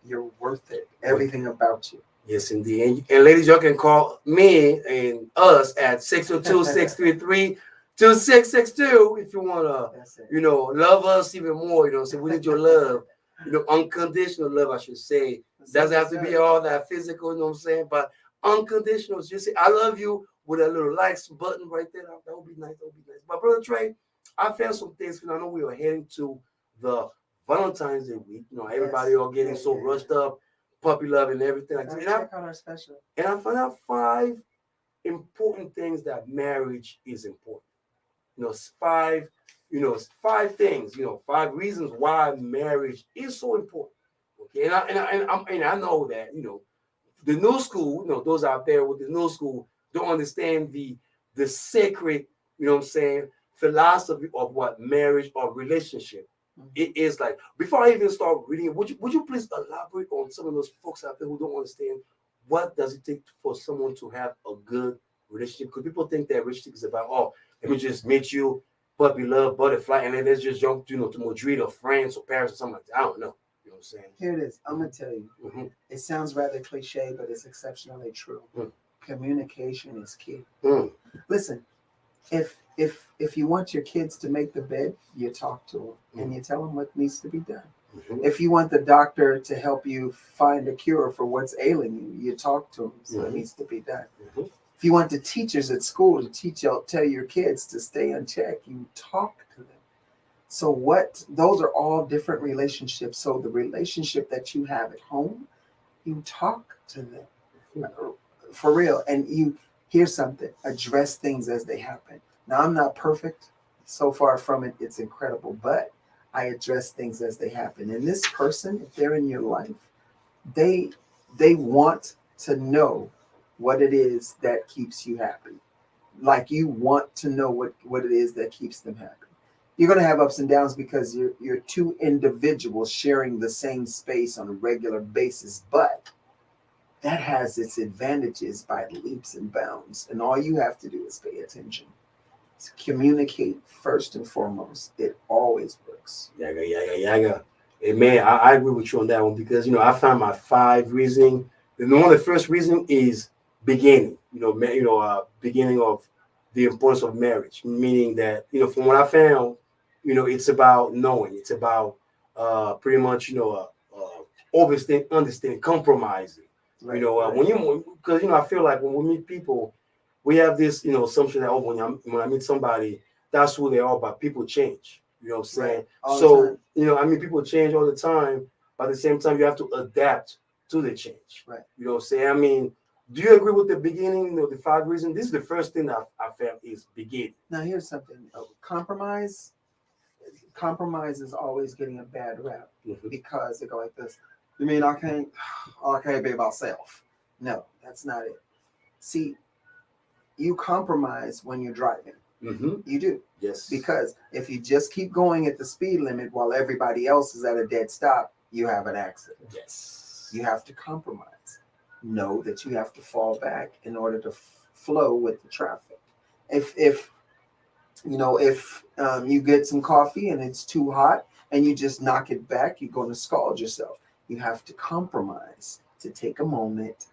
[SPEAKER 2] You're worth it. Everything about you.
[SPEAKER 1] Yes, indeed. And ladies, y'all can call me and us at 602-633-2662 if you want to, love us even more. So we need your love. Unconditional love, I should say. Doesn't have to be all that physical, you know what I'm saying? But unconditional, just say, I love you with a little likes button right there. That would be nice. But Brother Trey, I found some things because I know we are heading to the Valentine's Day week. Everybody are getting so rushed up, puppy love and everything like that.
[SPEAKER 2] Check out our special.
[SPEAKER 1] And I found out 5 important things that marriage is important. 5 things. 5 reasons why marriage is so important. Okay, and I know that the new school, those out there with the new school don't understand the sacred, philosophy of what marriage or relationship. It is like. Before I even start reading, would you please elaborate on some of those folks out there who don't understand what does it take for someone to have a good relationship? Because people think that relationship is about, let me just meet you, puppy love, butterfly, and then let's just jump, to Madrid or France or Paris or something like that. I don't know. You know what I'm saying?
[SPEAKER 2] Here it is. I'm gonna tell you. It sounds rather cliche, but it's exceptionally true. Communication is key. Listen, if you want your kids to make the bed, you talk to them and you tell them what needs to be done. If you want the doctor to help you find a cure for what's ailing you, you talk to them. So it needs to be done. If you want the teachers at school to tell your kids to stay in check, you talk to them. So those are all different relationships. So the relationship that you have at home, you talk to them for real. And here's something, address things as they happen. Now, I'm not perfect. So far from it, it's incredible. But I address things as they happen. And this person, if they're in your life, they want to know what it is that keeps you happy. Like you want to know what it is that keeps them happy. You're going to have ups and downs because you're 2 individuals sharing the same space on a regular basis. But that has its advantages by leaps and bounds. And all you have to do is pay attention. Communicate first and foremost. It always works.
[SPEAKER 1] Yaggah. And man, I agree with you on that one because I found my 5 reasoning. And one of the first reason is beginning. Beginning of the importance of marriage, meaning that from what I found, it's about knowing. It's about pretty much understanding, compromising. Right. Because I feel like when we meet people, we have this assumption that when I meet somebody, that's who they are, but people change. You know what I'm saying? Right. So people change all the time, but at the same time you have to adapt to the change. Right. You know what I'm saying? Do you agree with the beginning, the 5 reasons? This is the first thing that I found is beginning.
[SPEAKER 2] Now here's something. Compromise is always getting a bad rap because they go like this. You mean I can't be myself? No, that's not it. See, you compromise when you're driving.
[SPEAKER 1] Mm-hmm.
[SPEAKER 2] You do.
[SPEAKER 1] Yes.
[SPEAKER 2] Because if you just keep going at the speed limit while everybody else is at a dead stop, you have an accident.
[SPEAKER 1] Yes.
[SPEAKER 2] You have to compromise. Know that you have to fall back in order to flow with the traffic. If you get some coffee and it's too hot and you just knock it back, you're going to scald yourself. You have to compromise to take a moment,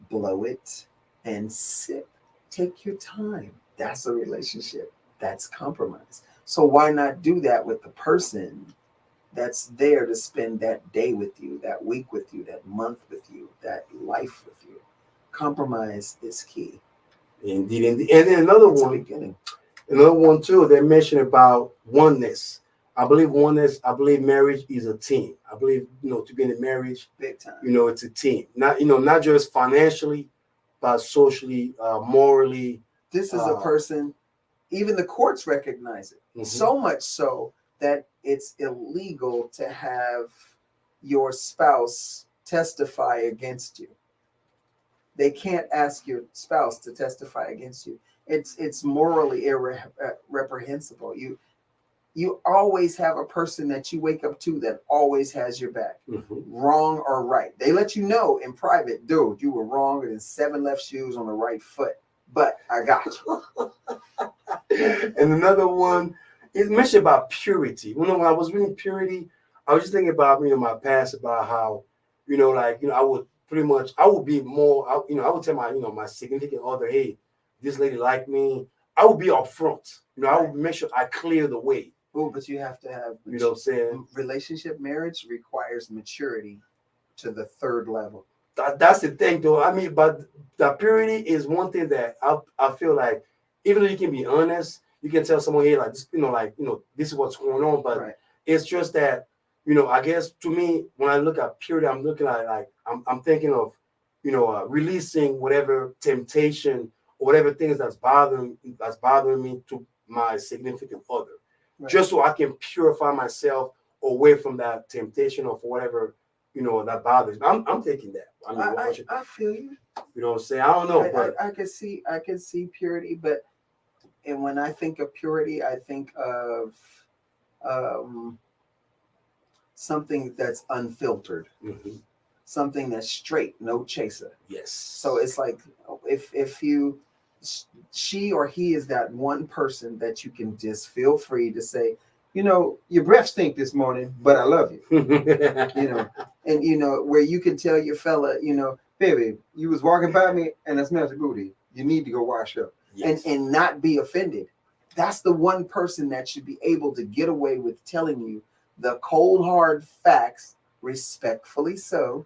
[SPEAKER 2] blow it, and sip. Take your time. That's a relationship. That's compromise. So why not do that with the person that's there to spend that day with you, that week with you, that month with you, that life with you? Compromise is key.
[SPEAKER 1] Indeed, indeed. And then another one too, they mentioned about oneness. I believe marriage is a team. I believe, to be in a marriage,
[SPEAKER 2] big time.
[SPEAKER 1] It's a team. Not just financially, but socially, morally.
[SPEAKER 2] This is a person, even the courts recognize it.
[SPEAKER 1] Mm-hmm.
[SPEAKER 2] So much so that it's illegal to have your spouse testify against you. They can't ask your spouse to testify against you. It's morally reprehensible. You always have a person that you wake up to that always has your back, wrong or right. They let you know in private, dude, you were wrong and 7 left shoes on the right foot, but I got you.
[SPEAKER 1] And another one is mentioned about purity. When I was reading purity, I was just thinking about my past, about how I would be more. I would tell my significant other, hey, this lady like me. I would be upfront. I would make sure I clear the way.
[SPEAKER 2] Oh, but you have to have,
[SPEAKER 1] what I'm saying?
[SPEAKER 2] Relationship marriage requires maturity to the 3rd level.
[SPEAKER 1] That's the thing, though. I mean, but the purity is one thing that I feel like, even though you can be honest, you can tell someone, hey, like this, this is what's going on. But it's just that, I guess to me, when I look at purity, I'm looking at I'm thinking of, releasing whatever temptation or whatever things that's bothering me to my significant other, just so I can purify myself away from that temptation or for whatever that bothers me. I'm taking that. I mean,
[SPEAKER 2] I feel you.
[SPEAKER 1] You know what I'm saying? I don't know, but
[SPEAKER 2] I can see purity, and when I think of purity, I think of something that's unfiltered, something that's straight, no chaser.
[SPEAKER 1] Yes.
[SPEAKER 2] So it's like if she or he is that one person that you can just feel free to say, your breath stink this morning, but I love you. And where you can tell your fella, baby, you was walking by me and I smelled your booty. You need to go wash up. Yes. And not be offended. That's the one person that should be able to get away with telling you the cold hard facts, respectfully so,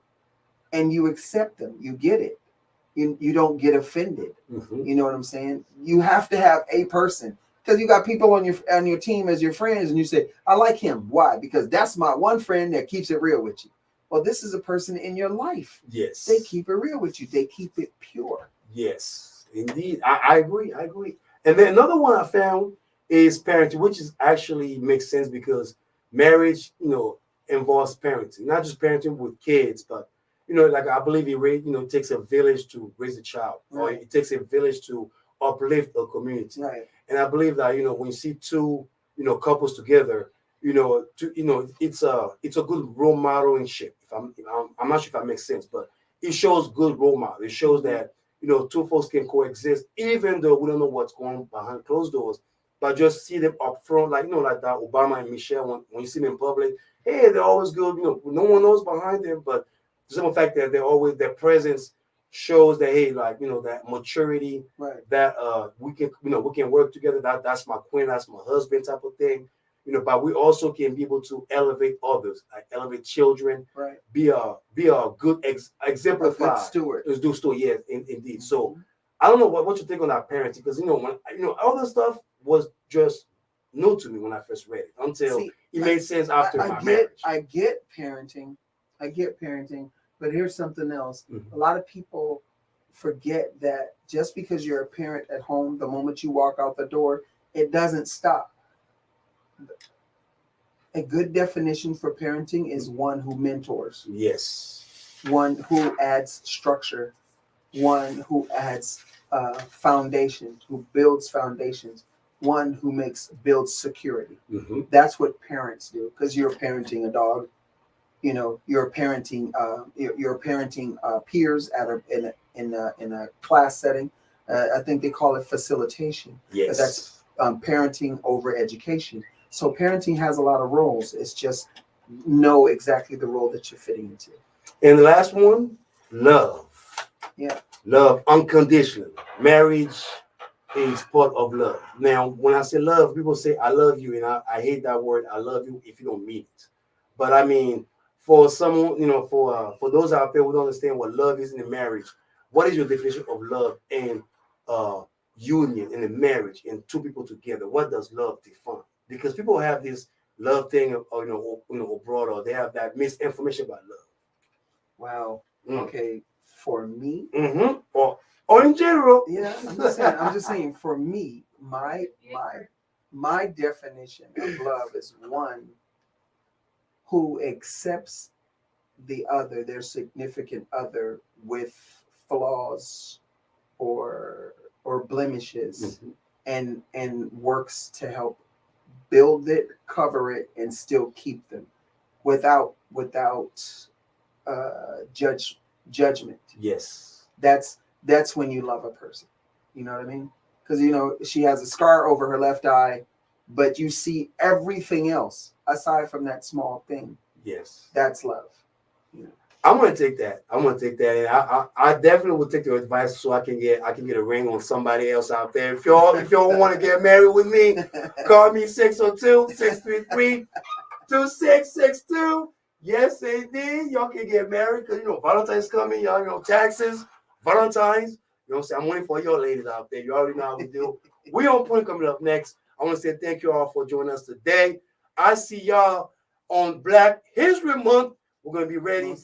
[SPEAKER 2] and you accept them. You get it. You don't get offended. You know what I'm saying? You have to have a person, because you got people on your team as your friends, and you say, I like him. Why? Because that's my one friend that keeps it real with you. Well, this is a person in your life.
[SPEAKER 1] Yes.
[SPEAKER 2] They keep it real with you. They keep it pure.
[SPEAKER 1] Yes, indeed. I agree. And then another one I found is parenting, which is actually makes sense because marriage, involves parenting, not just parenting with kids, but I believe it takes a village to raise a child, or it takes a village to uplift a community.
[SPEAKER 2] Right.
[SPEAKER 1] And I believe that when you see two couples together, it's a good role modeling ship. I'm not sure if that makes sense, but it shows good role model. It shows that two folks can coexist, even though we don't know what's going on behind closed doors. But just see them up front, like that Obama and Michelle, when you see them in public, hey, they're always good. No one knows behind them, but the simple fact that their presence shows that, hey, that maturity, that we can work together. That's my queen, that's my husband type of thing. But we also can be able to elevate others, like elevate children, be a good exemplify,
[SPEAKER 2] a good steward.
[SPEAKER 1] Yes, indeed. So I don't know what you think on that parenting, because when all this stuff was just new to me when I first read it until it made sense after my marriage.
[SPEAKER 2] I get parenting, but here's something else. A lot of people forget that just because you're a parent at home, the moment you walk out the door, it doesn't stop. A good definition for parenting is one who mentors,
[SPEAKER 1] Yes.
[SPEAKER 2] one who adds structure, one who adds foundation, who builds foundations, one who builds security.
[SPEAKER 1] Mm-hmm.
[SPEAKER 2] That's what parents do, because you're parenting a dog. You know, you're parenting peers at in a class setting. I think they call it facilitation.
[SPEAKER 1] Yes.
[SPEAKER 2] But that's parenting over education. So parenting has a lot of roles. It's just know exactly the role that you're fitting into.
[SPEAKER 1] And the last one, love.
[SPEAKER 2] Yeah.
[SPEAKER 1] Love unconditionally. Marriage is part of love. Now, when I say love, people say I love you, and I hate that word. I love you if you don't mean it. But I mean, for someone, for those out there who don't understand what love is in a marriage, what is your definition of love and union in a marriage and two people together? What does love define? Because people have this love thing, abroad, or they have that misinformation about love.
[SPEAKER 2] Wow. Okay. For me,
[SPEAKER 1] or in general.
[SPEAKER 2] Yeah, I'm just saying. For me, my definition of love is one who accepts the other, their significant other, with flaws or blemishes, and works to help build it, cover it, and still keep them without judgment.
[SPEAKER 1] Yes.
[SPEAKER 2] That's when you love a person. You know what I mean? Because she has a scar over her left eye, but you see everything else aside from that small thing.
[SPEAKER 1] Yes.
[SPEAKER 2] That's love.
[SPEAKER 1] I'm gonna take that. And I definitely will take your advice so I can get a ring on somebody else out there. If y'all want to get married with me, call me 602-633-2662. Yes, indeed. Y'all can get married because Valentine's coming. Y'all taxes, Valentine's. You know what I'm saying? I'm waiting for y'all ladies out there. You already know how we do. We on point coming up next. I want to say thank you all for joining us today. I see y'all on Black History Month. We're going to be ready.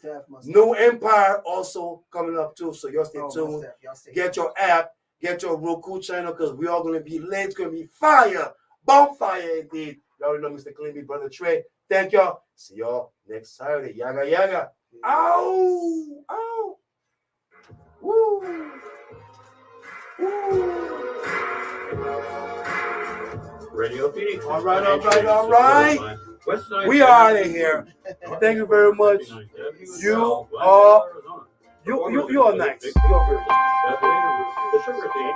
[SPEAKER 1] New Empire also coming up too. So y'all stay tuned. Get your app. Get your Roku channel because we are going to be lit. It's going to be fire. Bonfire indeed. Y'all already know Mr. Clean, Brother Trey. Thank y'all. See y'all next Saturday. Yaggah, yaggah. Ow. Ow. Woo. Woo.
[SPEAKER 8] Radio Phoenix.
[SPEAKER 1] All right. We are out of here. Thank you very much. You are nice.
[SPEAKER 8] The sugar thing.